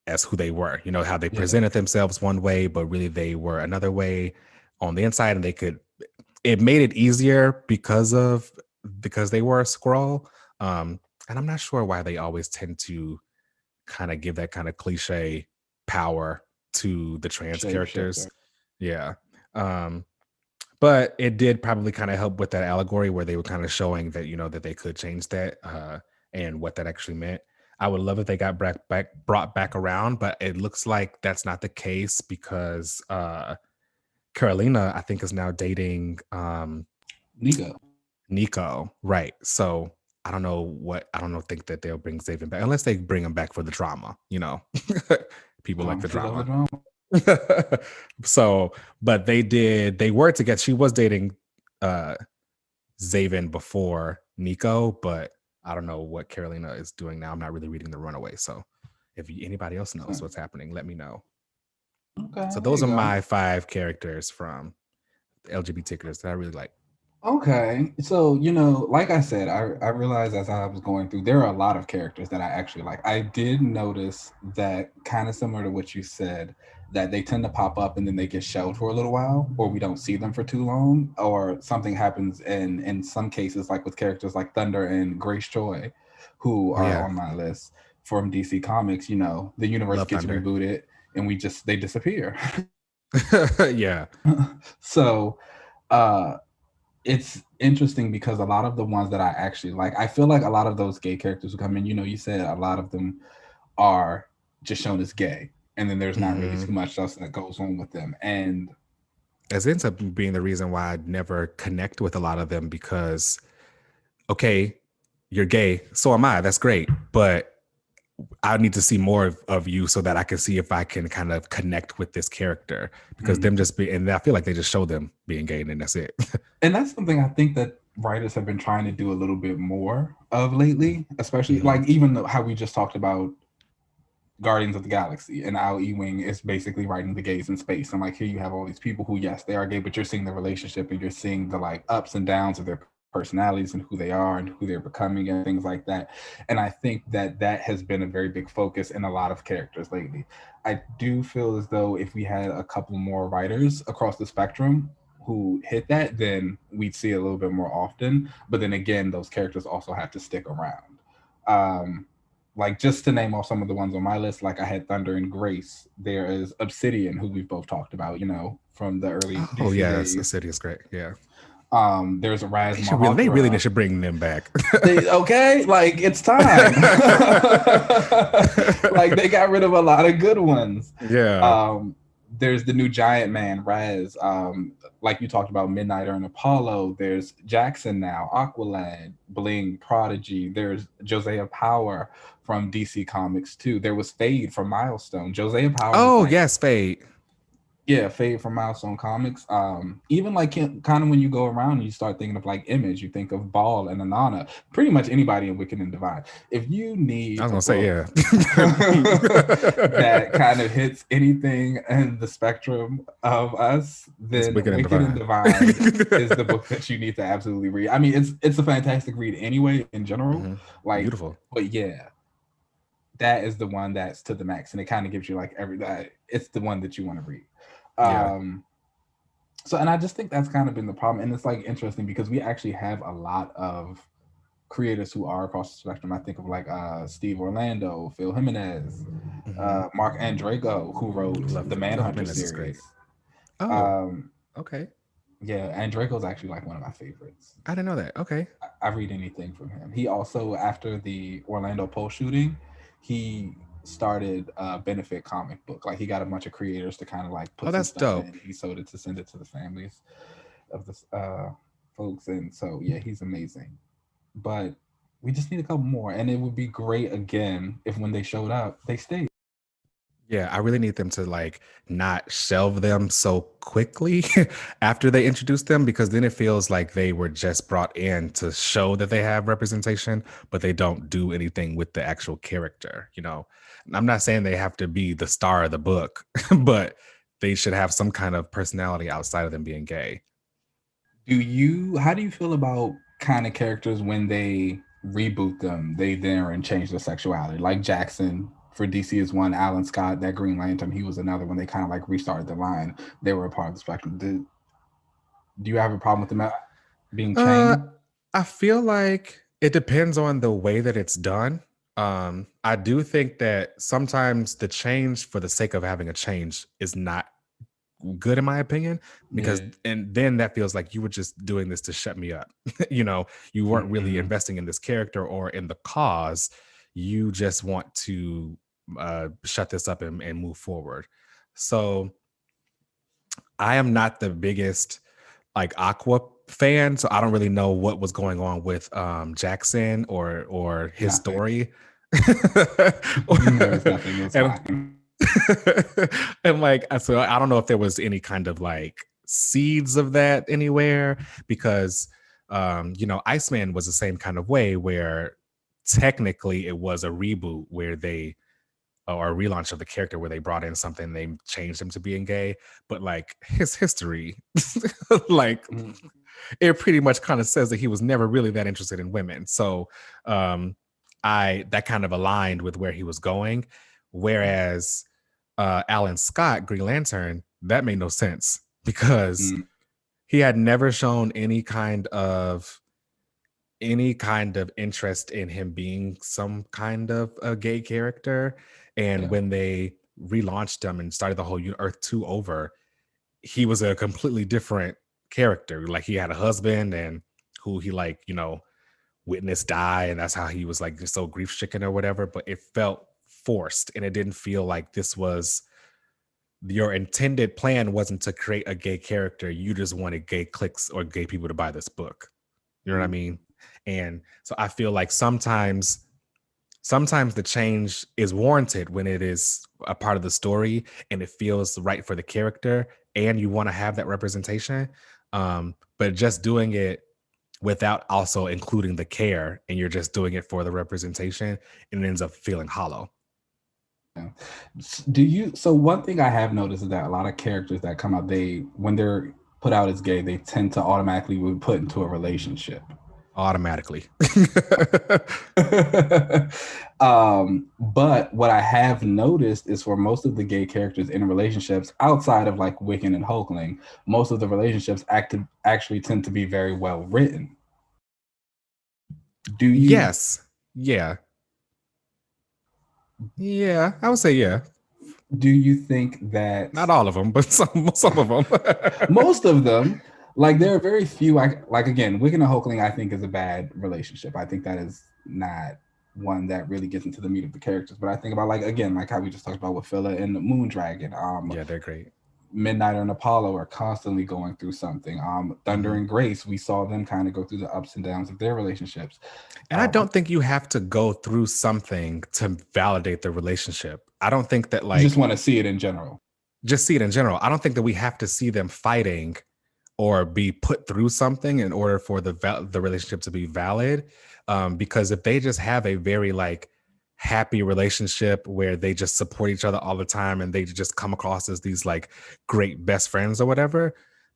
as who they were, you know, how they presented themselves one way, but really they were another way on the inside. And it made it easier because they were a Skrull. And I'm not sure why they always tend to kind of give that kind of cliche power to the trans characters. Yeah. But it did probably kind of help with that allegory where they were kind of showing that, that they could change that and what that actually meant. I would love if they got brought back around, but it looks like that's not the case because Carolina, I think, is now dating Nico. Right. So I don't know think that they'll bring Zaven back unless they bring him back for the drama, People like the drama. So, but they were together. She was dating Zaven before Nico, but I don't know what Carolina is doing now. I'm not really reading The Runaway. So if anybody else knows what's happening, let me know. Okay. So those are my 5 characters from LGBT ticketers that I really like. Okay. So, like I said, I realized as I was going through, there are a lot of characters that I actually like. I did notice that, kind of similar to what you said, that they tend to pop up and then they get shelved for a little while, or we don't see them for too long, or something happens in some cases, like with characters like Thunder and Grace Joy, who are on my list from DC Comics. The universe gets rebooted and they disappear. Yeah. So, it's interesting because a lot of the ones that I actually like, I feel like a lot of those gay characters who come in, you said a lot of them are just shown as gay, and then there's not really too much else that goes on with them. And it ends up being the reason why I never connect with a lot of them because, okay, you're gay, so am I. That's great. But I need to see more of you so that I can see if I can kind of connect with this character, because them just and I feel like they just show them being gay and then that's it. And that's something I think that writers have been trying to do a little bit more of lately, especially like even how we just talked about Guardians of the Galaxy, and Al Ewing is basically writing the gays in space. And like, here you have all these people who, yes, they are gay, but you're seeing the relationship and you're seeing the like ups and downs of their personalities and who they are and who they're becoming and things like that. And I think that has been a very big focus in a lot of characters lately. I do feel as though if we had a couple more writers across the spectrum who hit that, then we'd see a little bit more often. But then again, those characters also have to stick around. Like, just to name off some of the ones on my list, like I had Thunder and Grace. There is Obsidian, who we've both talked about, from the early DC days. Obsidian's great. Yeah. There's a Raz. They really should bring them back. Okay, like it's time. Like they got rid of a lot of good ones. Yeah. There's the new Giant Man, Raz. Like you talked about, Midnighter and Apollo. There's Jackson now, Aqualad, Bling, Prodigy. There's Josiah Power from DC Comics too. There was Fade from Milestone. Josiah Power. Oh yes, Fade. Yeah, Fade from Milestone Comics. Even like kind of when you go around and you start thinking of like Image, you think of Ball and Anana, pretty much anybody in Wicked and Divine. If you need, I was gonna say, yeah, that kind of hits anything in the spectrum of us, then Wicked and Divine is the book that you need to absolutely read. I mean, it's a fantastic read anyway in general. Like, beautiful. But yeah, that is the one that's to the max, and it kind of gives you like it's the one that you want to read. So, and I just think that's kind of been the problem. And it's like interesting because we actually have a lot of creators who are across the spectrum. I think of like Steve Orlando, Phil Jimenez, Mark Andrego, who wrote the Manhunter series. Okay. Yeah, Andrego's actually like one of my favorites. I didn't know that. Okay. I read anything from him. He also, after the Orlando Poe shooting, he started a benefit comic book. Like, he got a bunch of creators to kind of like put some stuff dope. In. He sold it to send it to the families of the folks. And so, yeah, he's amazing. But we just need a couple more. And it would be great, again, if when they showed up, they stayed. Yeah, I really need them to like not shelve them so quickly after they introduce them, because then it feels like they were just brought in to show that they have representation, but they don't do anything with the actual character, you know. I'm not saying they have to be the star of the book, but they should have some kind of personality outside of them being gay. How do you feel about kind of characters when they reboot them, they then and change their sexuality? Like Jackson for DC is one, Alan Scott, that Green Lantern, he was another. When they kind of like restarted the line, they were a part of the spectrum. Do you have a problem with them being changed? I feel like it depends on the way that it's done. I do think that sometimes the change for the sake of having a change is not good in my opinion, because Yeah. and then that feels like you were just doing this to shut me up. You know, you weren't really Mhm. investing in this character or in the cause. You just want to shut this up and move forward. So I am not the biggest like Aqua fan, so I don't really know what was going on with Jackson or his Nothing. story. There was nothing. It was and fine. and like so I don't know if there was any kind of like seeds of that anywhere, because you know, Iceman was the same kind of way, where technically it was a reboot where they, or a relaunch of the character where they brought in something, they changed him to being gay, but like his history like Mhm. it pretty much kind of says that he was never really that interested in women. So um I that kind of aligned with where he was going. Whereas Alan Scott, Green Lantern, that made no sense because Mm. he had never shown any kind of interest in him being some kind of a gay character. And Yeah. when they relaunched him and started the whole Earth 2 over, he was a completely different character. Like he had a husband and who he like, you know, witnessed die, and that's how he was like just so grief stricken or whatever. But it felt forced, and it didn't feel like this was your intended plan. Wasn't to create a gay character. You just wanted gay clicks or gay people to buy this book. You know what I Mm. mean? And so I feel like sometimes the change is warranted when it is a part of the story and it feels right for the character and you want to have that representation. But just doing it without also including the care, and you're just doing it for the representation, and it ends up feeling hollow. Yeah. Do you? So one thing I have noticed is that a lot of characters that come out, they when they're put out as gay, they tend to automatically be put into a relationship. Automatically. But what I have noticed is for most of the gay characters in relationships, outside of like Wiccan and Hulkling, most of the relationships actually tend to be very well written. Do you Yes. Yeah. Yeah. I would say yeah. do you think that Not all of them, but some of them. most of them, like there are very few, like again, Wiccan and Hulkling, I think is a bad relationship. I think that is not one that really gets into the meat of the characters. But I think about like again, like how we just talked about with Phila and the Moondragon. Yeah, they're great. Midnight and Apollo are constantly going through something. Thunder Mhm. and Grace, we saw them kind of go through the ups and downs of their relationships. And I don't think you have to go through something to validate the relationship. I don't think that You just like want to see it in general. just see it in general. I don't think that we have to see them fighting or be put through something in order for the relationship to be valid. Because if they just have a very like happy relationship where they just support each other all the time and they just come across as these like great best friends or whatever,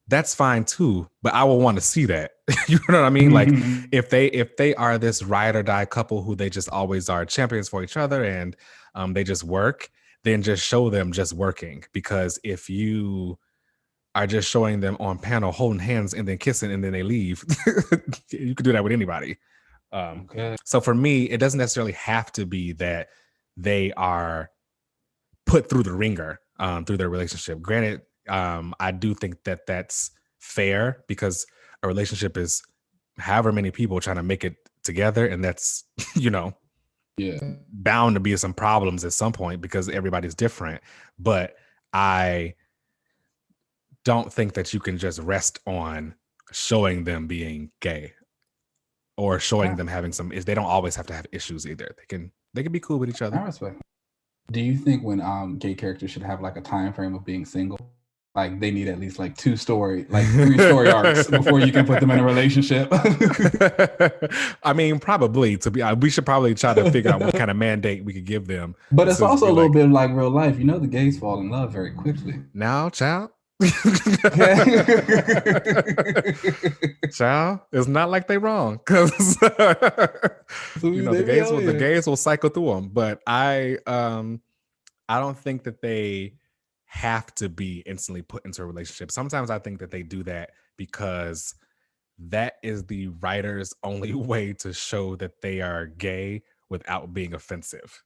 that's fine too. But I will want to see that. You know what I mean? Like if they are this ride or die couple who they just always are champions for each other, and they just work, then just show them just working. Because if you are just showing them on panel holding hands and then kissing and then they leave, you could do that with anybody. Um, Okay. so for me, it doesn't necessarily have to be that they are put through the ringer through their relationship. Granted, I do think that that's fair, because a relationship is however many people trying to make it together, and that's you know, Yeah. bound to be some problems at some point because everybody's different. But I don't think that you can just rest on showing them being gay or showing I, them having some is they don't always have to have issues either. They can be cool with each I other. respect. Do you think when gay characters should have like a time frame of being single? Like they need at least like like 3 story arcs before you can put them in a relationship. I mean, probably we should probably try to figure out what kind of mandate we could give them. But This it's is also be a little like, bit of like real life. You know, the gays fall in love very quickly. now, child. Okay. Child, it's not like they wrong, because you know They be out the here. gays will cycle through them. But I don't think that they have to be instantly put into a relationship. Sometimes I think that they do that because that is the writer's only way to show that they are gay without being offensive.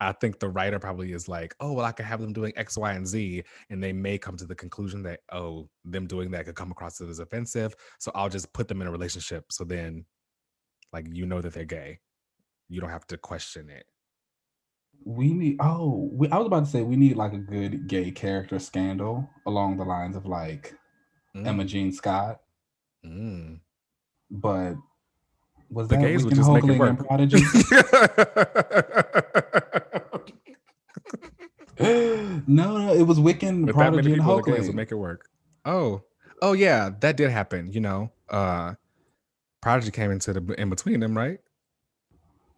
I think the writer probably is like, oh, well, I could have them doing X, Y, and Z, and they may come to the conclusion that, oh, them doing that could come across as offensive, so I'll just put them in a relationship, so then, like, you know that they're gay. You don't have to question it. I was about to say we need like a good gay character scandal along the lines of like Emma Jean Scott. But was the that gays Wiccan would just make it work. and Prodigy? No, it was Wiccan, With Prodigy, that many and people, Hulkling. the gays would make it work. Oh yeah, that did happen. You know, Prodigy came into the in between them, right?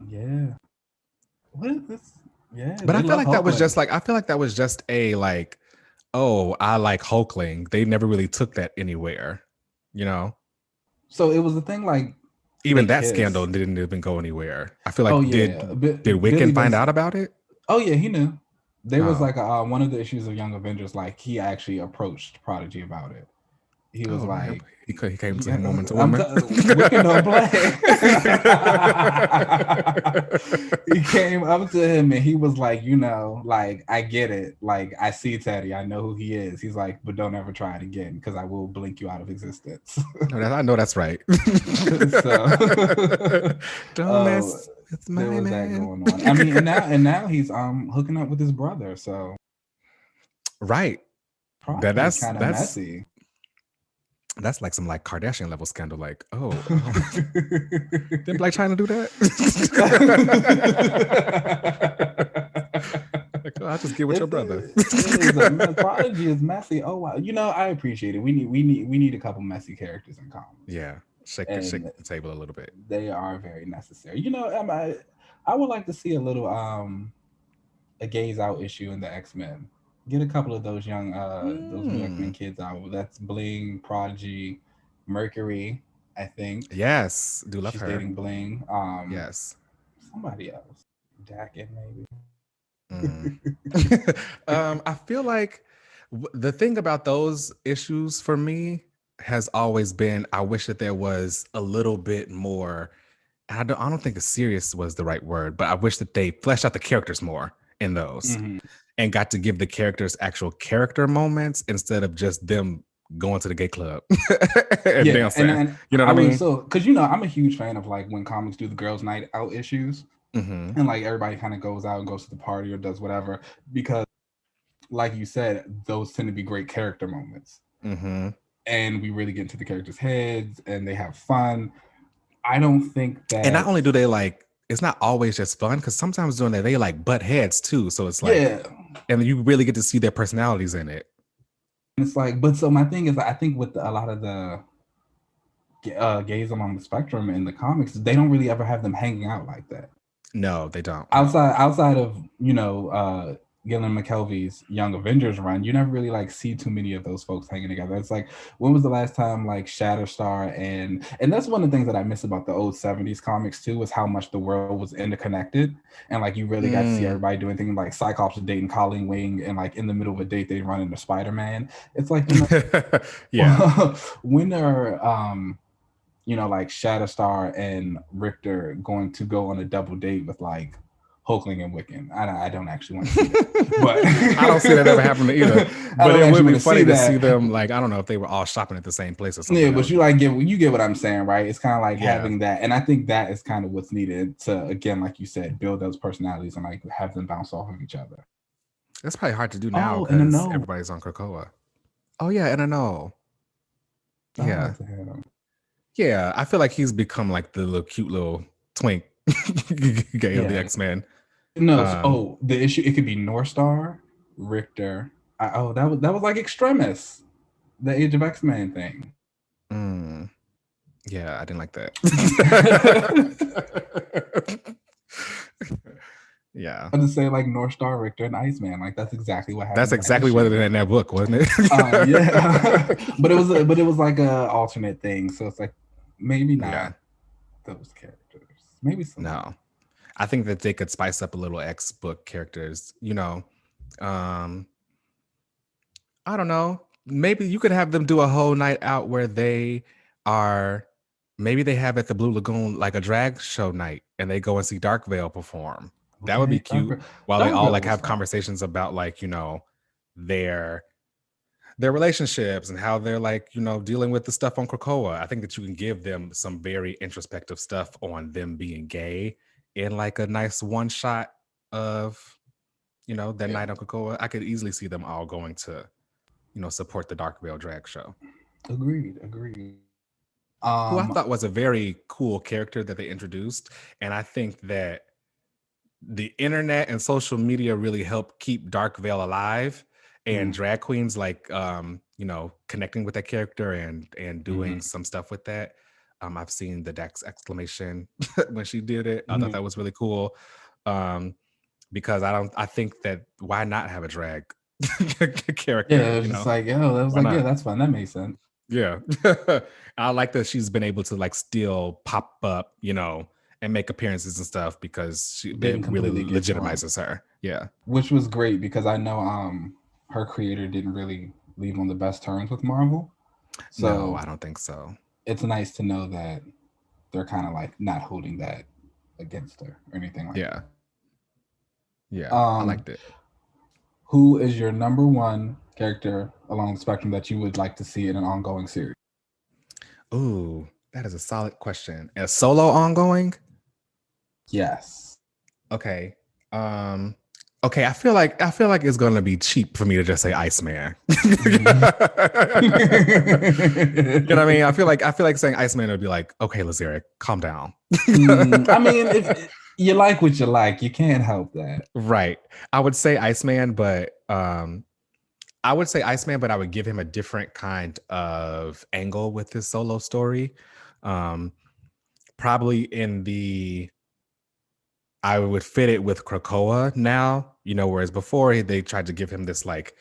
Yeah. What is this? Yeah, but I feel like that was just like a like, oh, I like Hulkling. They never really took that anywhere, you know. So it was the thing like even that scandal didn't even go anywhere. I feel like did Wiccan find out about it? Oh yeah, he knew. There was like one of the issues of Young Avengers, like he actually approaced Prodigy about it. He was like, he came to him woman to woman. Wiccan don't play. He came up to him and he was like, you know, like, I get it. Like, I see Teddy. I know who he is. He's like, but don't ever try it again because I will blink you out of existence. I know that's right. Don't mess. It's my man. That going on. I mean, and now he's hooking up with his brother. So right. That's kind of messy. That's like some like Kardashian level scandal. Like, oh, didn't Black China do that? Like, oh, I'll just get with your brother. Prodigy is messy. Oh wow, you know, I appreciate it. We need a couple messy characters in common. Yeah, shake the table a little bit. They are very necessary. You know, I would like to see a little a gaze out issue in the X-Men. Get a couple of those young those new X-Men kids out. That's Bling, Prodigy, Mercury, I think. Yes, do love She's her. dating Bling. Yes. Somebody else. Dakin, maybe. I feel like the thing about those issues for me has always been, I wish that there was a little bit more. I don't think serious was the right word, but I wish that they fleshed out the characters more in those. And got to give the characters actual character moments instead of just them going to the gay club and dancing. And you know what I mean? So, because you know, I'm a huge fan of like when comics do the girls' night out issues, and like everybody kind of goes out and goes to the party or does whatever, because, like you said, those tend to be great character moments, and we really get into the characters' heads and they have fun. I don't think that, and not only do they like. It's not always just fun because sometimes during that they like butt heads too. So it's like, and you really get to see their personalities in it. It's like, but so my thing is, I think with a lot of the gays along the spectrum in the comics, they don't really ever have them hanging out like that. No, they don't. Outside of, you know, Gillian McKelvey's Young Avengers run, you never really like see too many of those folks hanging together. It's like, when was the last time like Shatterstar and that's one of the things that I miss about the old 70s comics too, is how much the world was interconnected, and like you really got to see everybody doing things like Cyclops was dating Colleen Wing, and like in the middle of a date they run into Spider-Man. It's like, you know, when are you know, like Shatterstar and Richter going to go on a double date with like Hulkling and Wiccan? I don't actually want to see that. But I don't see that ever happening either. But it would be funny to see them, like, I don't know if they were all shopping at the same place or something. Yeah, but you get what I'm saying, right? It's kind of like having that. And I think that is kind of what's needed to, again, like you said, build those personalities and like have them bounce off of each other. That's probably hard to do now because everybody's on Krakoa. Oh, yeah, and I know. Yeah. Yeah, I feel like he's become like the little cute little twink gay of the X-Men. No, the issue, it could be North Star, Richter. That was like Extremis, the Age of X-Men thing. Yeah, I didn't like that. Yeah, I would say like North Star, Richter, and Iceman. Like that's exactly what happened. That's exactly what it in that book, wasn't it? Yeah, but it was like a alternate thing. So it's like maybe not those characters. Maybe some. No. I think that they could spice up a little X book characters, you know. I don't know. Maybe you could have them do a whole night out where they maybe they have at the Blue Lagoon like a drag show night and they go and see Dark Veil perform. That would be cute. While they all like have fun. conversations about like, you know, their relationships and how they're like, you know, dealing with the stuff on Krakoa. I think that you can give them some very introspective stuff on them being gay in like a nice one shot of, you know, that night on Krakoa. I could easily see them all going to, you know, support the Dark Veil drag show. Agreed. Who I thought was a very cool character that they introduced. And I think that the internet and social media really help keep Dark Veil alive, and drag queens like you know, connecting with that character and doing some stuff with that. I've seen the Dax exclamation when she did it. I thought that was really cool. Because I think that why not have a drag character? Yeah, it was just like, that was like, yeah, that's fun. That makes sense. Yeah. I like that she's been able to like still pop up, you know, and make appearances and stuff because it really legitimizes her. Yeah. Which was great because I know her creator didn't really leave on the best terms with Marvel. So no, I don't think so. It's nice to know that they're kind of like not holding that against her or anything like that. Yeah. I liked it. Who is your number one character along the spectrum that you would like to see in an ongoing series? Ooh, that is a solid question. A solo ongoing? Yes. Okay. Okay, I feel like it's gonna be cheap for me to just say Iceman. You know what I mean? I feel like saying Iceman would be like, okay, Lazeric, calm down. I mean, if you like what you like, you can't help that. Right. I would say Iceman, but I would give him a different kind of angle with his solo story. Probably I would fit it with Krakoa now, you know, whereas before they tried to give him this like,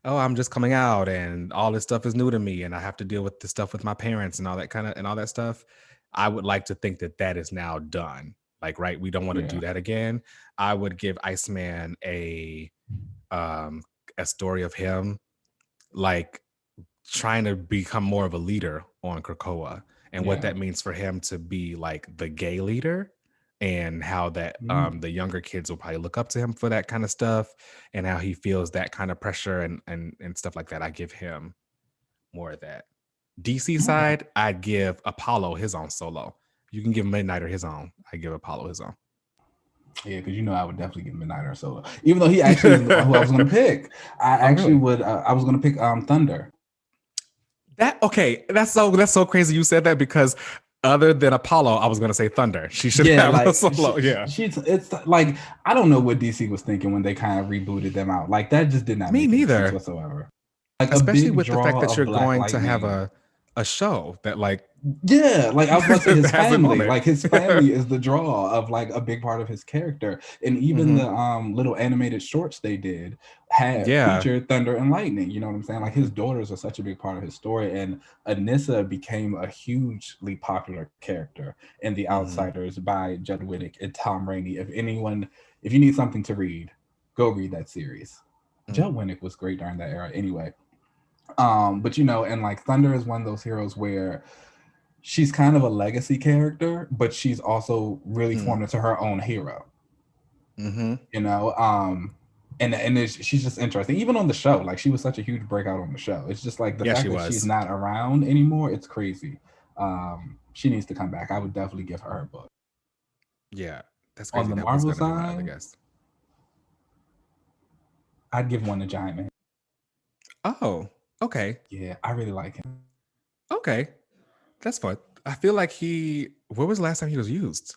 oh, I'm just coming out and all this stuff is new to me and I have to deal with this stuff with my parents and all that stuff. I would like to think that is now done. Like, right, we don't want to do that again. I would give Iceman a story of him like trying to become more of a leader on Krakoa and what that means for him to be like the gay leader, and how that the younger kids will probably look up to him for that kind of stuff, and how he feels that kind of pressure and stuff like that. I give him more of that. DC side, I'd give Apollo his own solo. You can give Midnighter his own. I give Apollo his own. Yeah, because you know I would definitely give Midnighter solo, even though he actually is who I was going to pick. I was going to pick Thunder. That's so crazy you said that, because other than Apollo, I was going to say Thunder. She should have a solo. It's like, I don't know what DC was thinking when they kind of rebooted them out. Like, that just did not make any sense whatsoever. Like, especially with the fact that you're going to have a show that like, like I was about to say his family, like his family is the draw of like a big part of his character, and even the little animated shorts they did had featured Thunder and Lightning. You know what I'm saying? Like, his daughters are such a big part of his story, and Anissa became a hugely popular character in The Outsiders by Judd Winick and Tom Rainey. If you need something to read, go read that series. Judd Winick was great during that era anyway. But you know, and like Thunder is one of those heroes where she's kind of a legacy character, but she's also really formed into her own hero. You know, and she's just interesting. Even on the show, like, she was such a huge breakout on the show. It's just like the fact that she's not around anymore, it's crazy. She needs to come back. I would definitely give her a book. Yeah, that's crazy. On the Marvel side, I guess I'd give one to Giant Man. Oh, okay. Yeah, I really like him. Okay, that's fun. I feel like where was the last time he was used?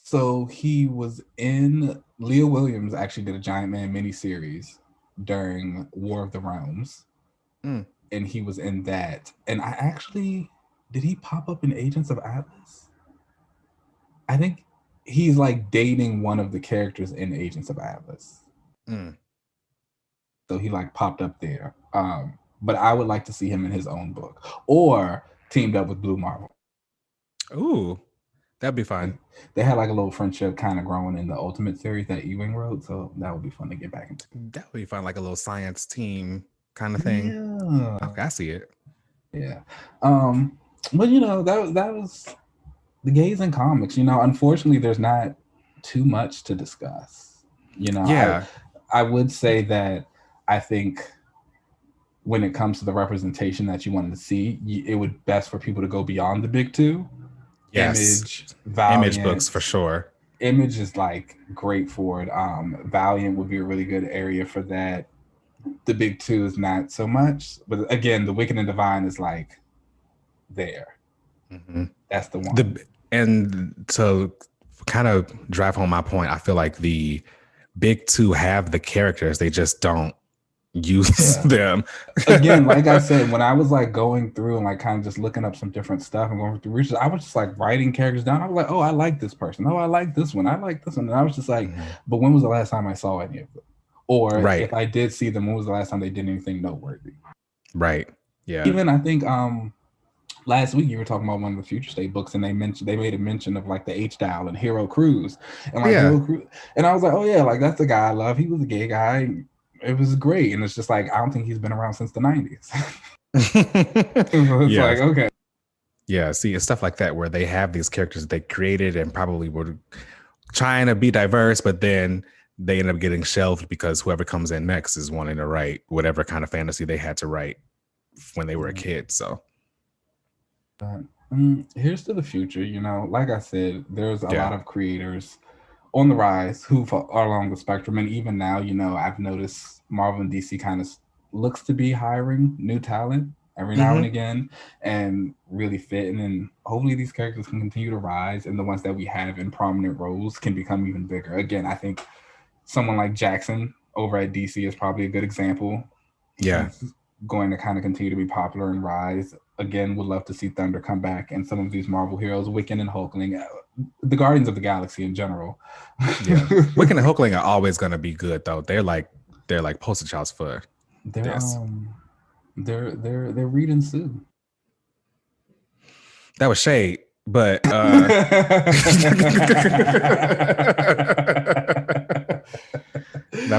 So he was in, Leah Williams actually did a Giant Man miniseries during War of the Realms. And he was in that. And did he pop up in Agents of Atlas? I think he's like dating one of the characters in Agents of Atlas. So he like popped up there. But I would like to see him in his own book or teamed up with Blue Marvel. Ooh, that'd be fun. They had like a little friendship kind of growing in the Ultimate series that Ewing wrote, so that would be fun to get back into. That would be fun, like a little science team kind of thing. Yeah. Okay, I see it. Yeah. But you know, that was the gays in comics. You know, unfortunately, there's not too much to discuss. You know, Yeah. I would say that I think when it comes to the representation that you wanted to see, it would best for people to go beyond the big two. Yes. Image, Image Valiant. books for sure. Image is like great for it. Valiant would be a really good area for that. The big two is not so much, but again, the Wicked and Divine is like there. Mm-hmm. That's the one. And to kind of drive home my point, I feel like the big two have the characters, they just don't use them. Again, like I said, when I was like going through and like kind of just looking up some different stuff and going through research, I was just like writing characters down. I was like, oh, I like this person. Oh, I like this one. I like this one. And I was just like, but when was the last time I saw any of them? Or if I did see them, when was the last time they did anything noteworthy? Right. Yeah. Even I think last week you were talking about one of the Future State books, and they made a mention of like the H-Dial and Hero Cruise, and like Hero Cruise, and I was like, oh yeah, like that's the guy I love. He was a gay guy. It was great, and it's just like I don't think he's been around since the 90s. It's like, okay. Yeah, see, it's stuff like that where they have these characters that they created and probably were trying to be diverse, but then they end up getting shelved because whoever comes in next is wanting to write whatever kind of fantasy they had to write when they were a kid. So here's to the future. You know, like I said, there's a lot of creators on the rise who are along the spectrum, and even now, you know, I've noticed Marvel and DC kind of looks to be hiring new talent every now and again, and really fitting. And hopefully, these characters can continue to rise, and the ones that we have in prominent roles can become even bigger. Again, I think someone like Jackson over at DC is probably a good example. He's going to kind of continue to be popular and rise. Again, would love to see Thunder come back, and some of these Marvel heroes, Wiccan and Hulkling, the Guardians of the Galaxy in general. Yeah, Wiccan and Hulkling are always going to be good, though. They're like poster childs for this. They're reading Sue. That was shade, but that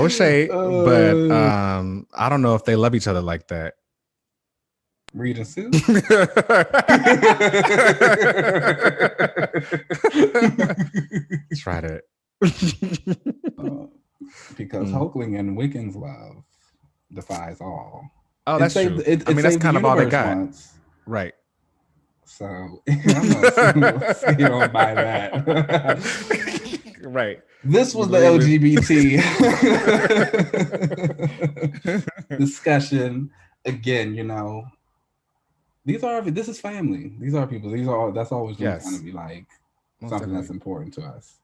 was shade. But I don't know if they love each other like that. Read and Sue. Tried it. Because Hulkling and Wiccan's love defies all. Oh, that's true. I mean, that's kind of all they got. Once. Right. So I'm gonna say you don't buy that. Right. This was the LGBT discussion. Again, you know, this is family. These are people. That's always going to kind of be like something that's important to us.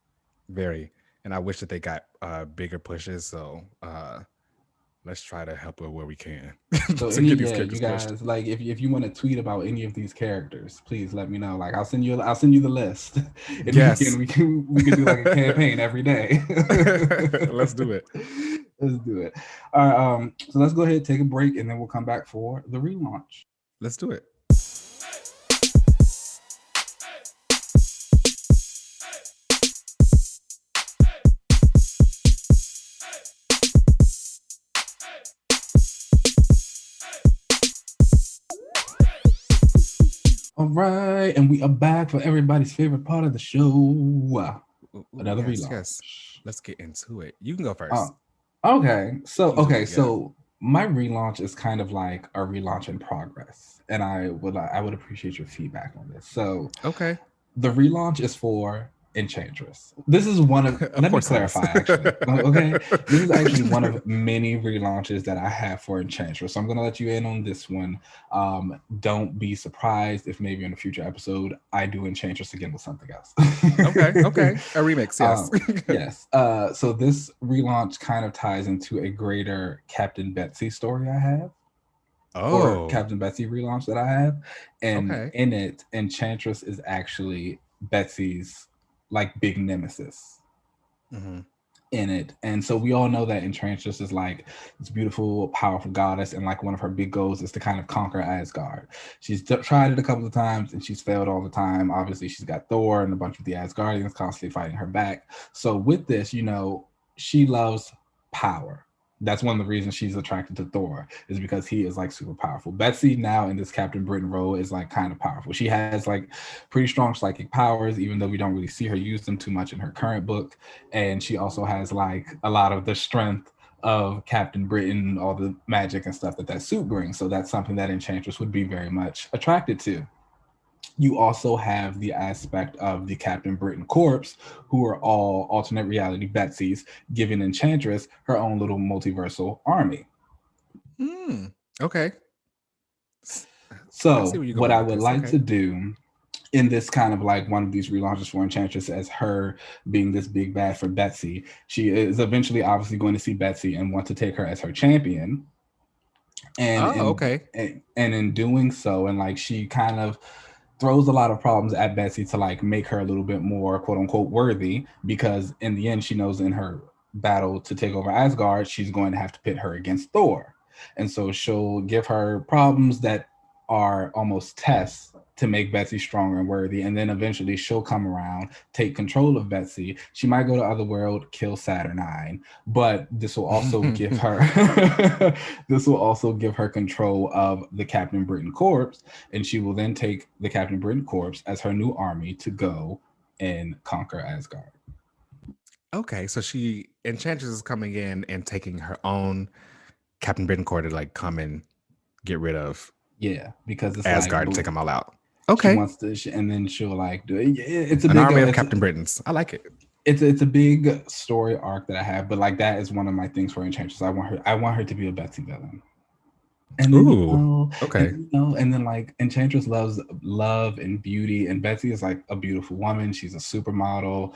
Very. And I wish that they got bigger pushes. So let's try to help where we can. So you guys pushed. Like if you want to tweet about any of these characters, please let me know. Like I'll send you the list. And we can do like a campaign every day. Let's do it. Let's do it. All right. So let's go ahead and take a break, and then we'll come back for the relaunch. Let's do it. All right, and we are back for everybody's favorite part of the show. Another relaunch. Yes. Let's get into it. You can go first. Okay. So my relaunch is kind of like a relaunch in progress, and I would appreciate your feedback on this. So the relaunch is for Enchantress. This is one of let me clarify actually. Okay, this is actually one of many relaunches that I have for Enchantress. So I'm gonna let you in on this one. Don't be surprised if maybe in a future episode I do Enchantress again with something else. Okay, a remix, yes. Yes. So this relaunch kind of ties into a greater Captain Betsy story I have. Or Captain Betsy relaunch that I have. And in it, Enchantress is actually Betsy's like big nemesis in it. And so we all know that Enchantress is like this beautiful, powerful goddess, and like one of her big goals is to kind of conquer Asgard. She's tried it a couple of times and she's failed all the time. Obviously, she's got Thor and a bunch of the Asgardians constantly fighting her back. So with this, you know, she loves power. That's one of the reasons she's attracted to Thor, is because he is like super powerful. Betsy now in this Captain Britain role is like kind of powerful. She has like pretty strong psychic powers, even though we don't really see her use them too much in her current book. And she also has like a lot of the strength of Captain Britain, all the magic and stuff that suit brings. So that's something that Enchantress would be very much attracted to. You also have the aspect of the Captain Britain Corps, who are all alternate reality Betsy's, giving Enchantress her own little multiversal army. Okay. So what I would like to do in this kind of like one of these relaunches for Enchantress, as her being this big bad for Betsy, she is eventually obviously going to see Betsy and want to take her as her champion. And in doing so, and like she kind of throws a lot of problems at Betsy to like make her a little bit more quote unquote worthy, because in the end she knows in her battle to take over Asgard, she's going to have to pit her against Thor. And so she'll give her problems that are almost tests to make Betsy stronger and worthy. And then eventually she'll come around, take control of Betsy. She might go to Otherworld, kill Saturnine, but this will also give her control of the Captain Britain Corps. And she will then take the Captain Britain Corps as her new army to go and conquer Asgard. Okay, so Enchantress is coming in and taking her own Captain Britain Corps to like come and get rid of because it's Asgard and take them all out. Okay. She wants to, and then she'll like do it. It's an army of Captain Britons. I like it. It's a big story arc that I have, but like that is one of my things for Enchantress. I want her to be a Betsy villain. And then, okay. And then like Enchantress loves love and beauty, and Betsy is like a beautiful woman. She's a supermodel.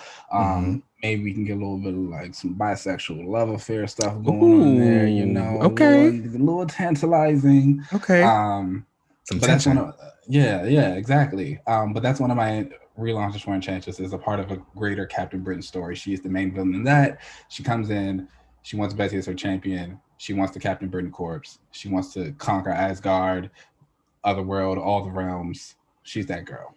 Maybe we can get a little bit of like some bisexual love affair stuff going on there. Okay. A little tantalizing. Okay. Some tension. Exactly. But that's one of my relaunches for Enchantress, is a part of a greater Captain Britain story. She is the main villain in that. She comes in. She wants Betsy as her champion. She wants the Captain Britain Corps. She wants to conquer Asgard, Otherworld, all the realms. She's that girl.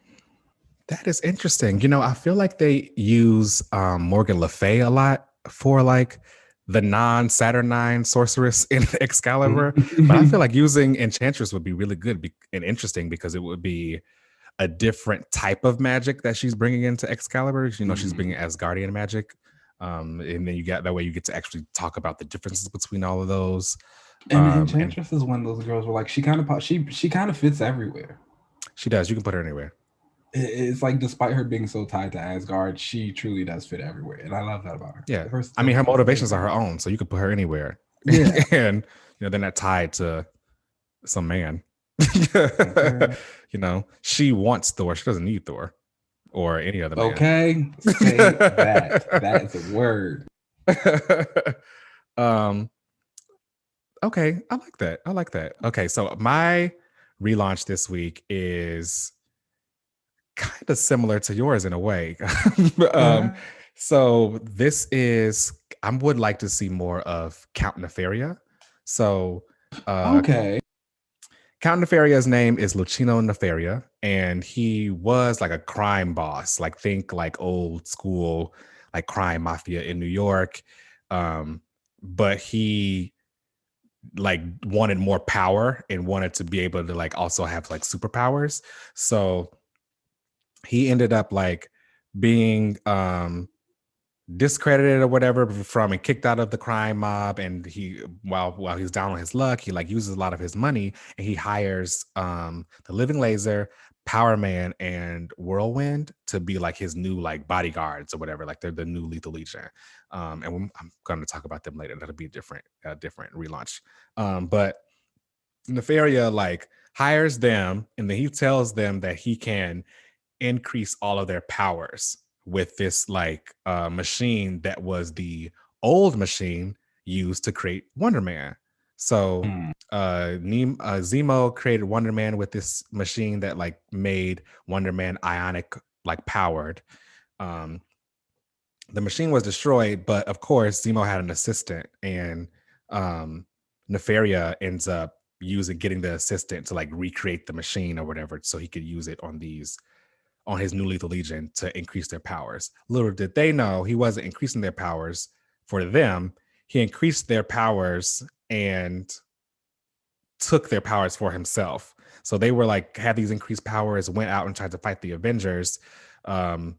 That is interesting. I feel like they use Morgan Le Fay a lot for like the non-Saturnine sorceress in Excalibur. But I feel like using Enchantress would be really good and interesting, because it would be a different type of magic that she's bringing into Excalibur. She's bringing Asgardian magic. And then you get to actually talk about the differences between all of those. And Enchantress is one of those girls where like she kind of fits everywhere. She does. You can put her anywhere. It's like, despite her being so tied to Asgard, she truly does fit everywhere, and I love that about her. Yeah, her motivations are her own, so you could put her anywhere. Yeah, and they're not tied to some man. She wants Thor. She doesn't need Thor or any other man. Okay, say that. That is a word. Okay, I like that. Okay, so my relaunch this week is kind of similar to yours in a way. So this is, I would like to see more of Count Nefaria. So okay. Count Nefaria's name is Lucino Nefaria, and he was like a crime boss, like think like old school, like crime mafia in New York. But he like wanted more power and wanted to be able to like also have like superpowers. So he ended up like being discredited or whatever from and kicked out of the crime mob, and he while he's down on his luck, he like uses a lot of his money, and he hires the Living Laser, Power Man, and Whirlwind to be like his new like bodyguards or whatever, like they're the new Lethal Legion. And I'm going to talk about them later. That'll be a different relaunch. But Nefaria like hires them, and then he tells them that he can increase all of their powers with this like machine that was the old machine used to create Wonder Man. So Zemo created Wonder Man with this machine that like made Wonder Man ionic like powered. The machine was destroyed, but of course Zemo had an assistant, and Nefaria ends up getting the assistant to like recreate the machine or whatever, so he could use it on his new Lethal Legion to increase their powers. Little did they know he wasn't increasing their powers for them. he increased their powers and took their powers for himself. So they were like, had these increased powers, went out and tried to fight the Avengers. Then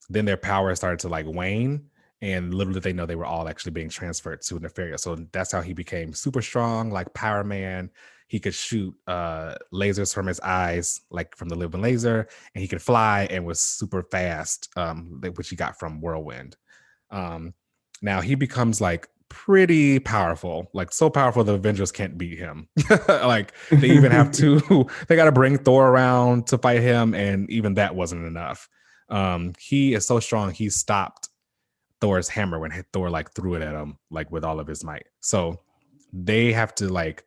their powers started to like wane, and little did they know they were all actually being transferred to Nefaria. So that's how he became super strong, like Power Man. He could shoot lasers from his eyes, like from the living laser, and he could fly and was super fast, which he got from Whirlwind. Now he becomes like pretty powerful, like so powerful the Avengers can't beat him. Like they even have to, they got to bring Thor around to fight him, and even that wasn't enough. He is so strong, he stopped Thor's hammer when Thor like threw it at him like with all of his might. So they have to like,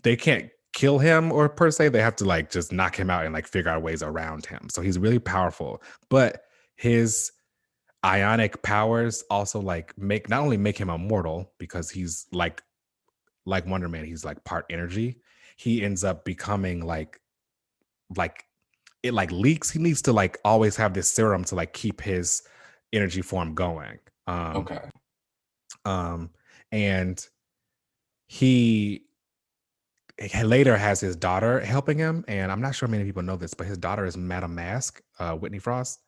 they can't kill him or per se, they have to like just knock him out and like figure out ways around him. So he's really powerful, but his ionic powers also like not only make him immortal because he's like Wonder Man, he's like part energy. He ends up becoming like it like leaks. He needs to like always have this serum to like keep his energy form going. Okay. And he later has his daughter helping him, and I'm not sure many people know this, but his daughter is Madame Mask, Whitney Frost.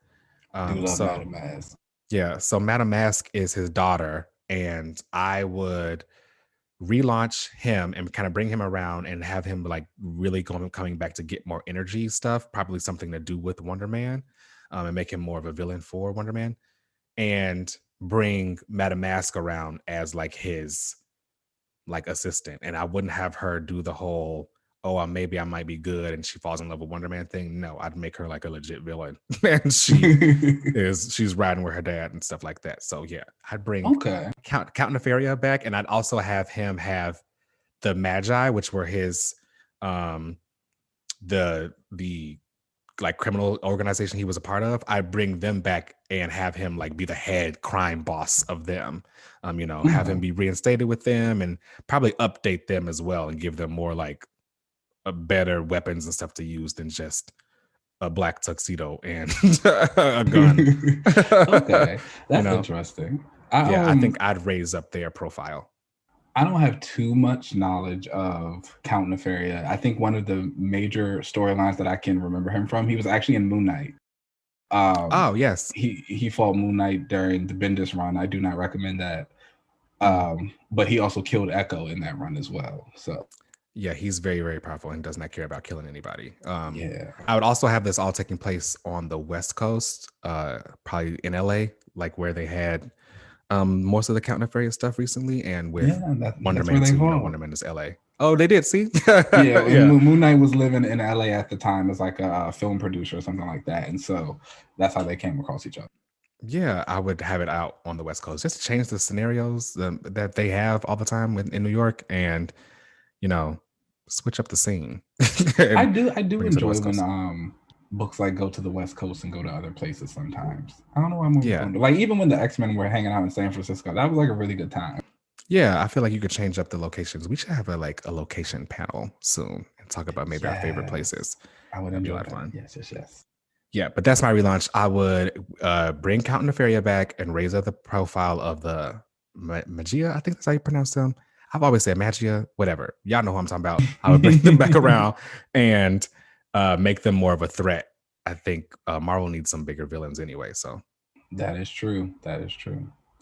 I do love Madame Mask. Yeah, so Madame Mask is his daughter, and I would relaunch him and kind of bring him around and have him like really coming back to get more energy stuff, probably something to do with Wonder Man, and make him more of a villain for Wonder Man, and bring Madame Mask around as like his like assistant. And I wouldn't have her do the whole, oh, maybe I might be good and she falls in love with Wonder Man thing. No, I'd make her like a legit villain. And she's riding with her dad and stuff like that. So yeah, I'd bring Count Nefaria back, and I'd also have him have the Magi, which were his the like criminal organization he was a part of. I'd bring them back and have him like be the head crime boss of them. Have him be reinstated with them and probably update them as well and give them more like better weapons and stuff to use than just a black tuxedo and a gun. Okay, that's interesting. I think I'd raise up their profile. I don't have too much knowledge of Count Nefaria. I think one of the major storylines that I can remember him from, he was actually in Moon Knight. Oh yes, he fought Moon Knight during the Bendis run. I do not recommend that. But he also killed Echo in that run as well. So yeah, he's very, very powerful and does not care about killing anybody. Yeah, I would also have this all taking place on the West Coast, probably in LA, like where they had most of the Count Nefaria stuff recently, and with Wonder Man 2, Wonder Man is LA. Oh, they did, see? Yeah. Moon Knight was living in LA at the time as like a film producer or something like that, and so that's how they came across each other. Yeah, I would have it out on the West Coast just to change the scenarios that they have all the time in New York, and switch up the scene. I do enjoy when books like go to the West Coast and go to other places sometimes. I don't know why movies don't. Like even when the X-Men were hanging out in San Francisco, that was like a really good time. Yeah, I feel like you could change up the locations. We should have a location panel soon and talk about maybe our favorite places. I would enjoy that. Fun. Yes. Yeah, but that's my relaunch. I would bring Count Nefaria back and raise up the profile of the Magia. I think that's how you pronounce them. I've always said Magia, whatever. Y'all know who I'm talking about. I would bring them back around and make them more of a threat. I think Marvel needs some bigger villains anyway. So that is true.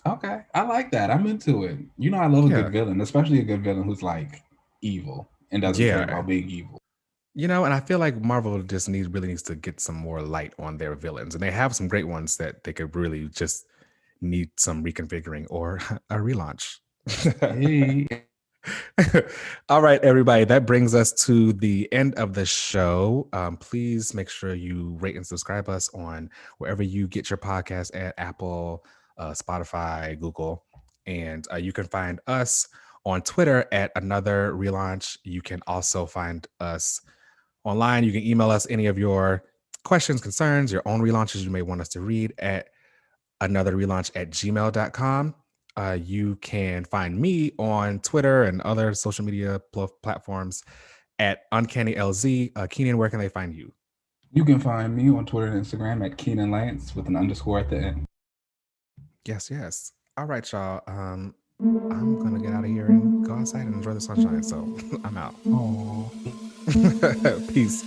Okay, I like that. I'm into it. I love a good villain, especially a good villain who's like evil and doesn't care about being evil. And I feel like Marvel just really needs to get some more light on their villains, and they have some great ones that they could really just need some reconfiguring or a relaunch. Hey. All right, everybody, that brings us to the end of the show. Please make sure you rate and subscribe us on wherever you get your podcast at Apple, Spotify, Google, and you can find us on Twitter at Another Relaunch. You can also find us online. You can email us any of your questions, concerns, your own relaunches you may want us to read at anotherrelaunch@gmail.com. You can find me on Twitter and other social media platforms at Uncanny LZ. Keenan, where can they find you? You can find me on Twitter and Instagram at Keenan Lance with an underscore at the end. Yes. All right, y'all. I'm gonna get out of here and go outside and enjoy the sunshine. So I'm out. Oh. Peace.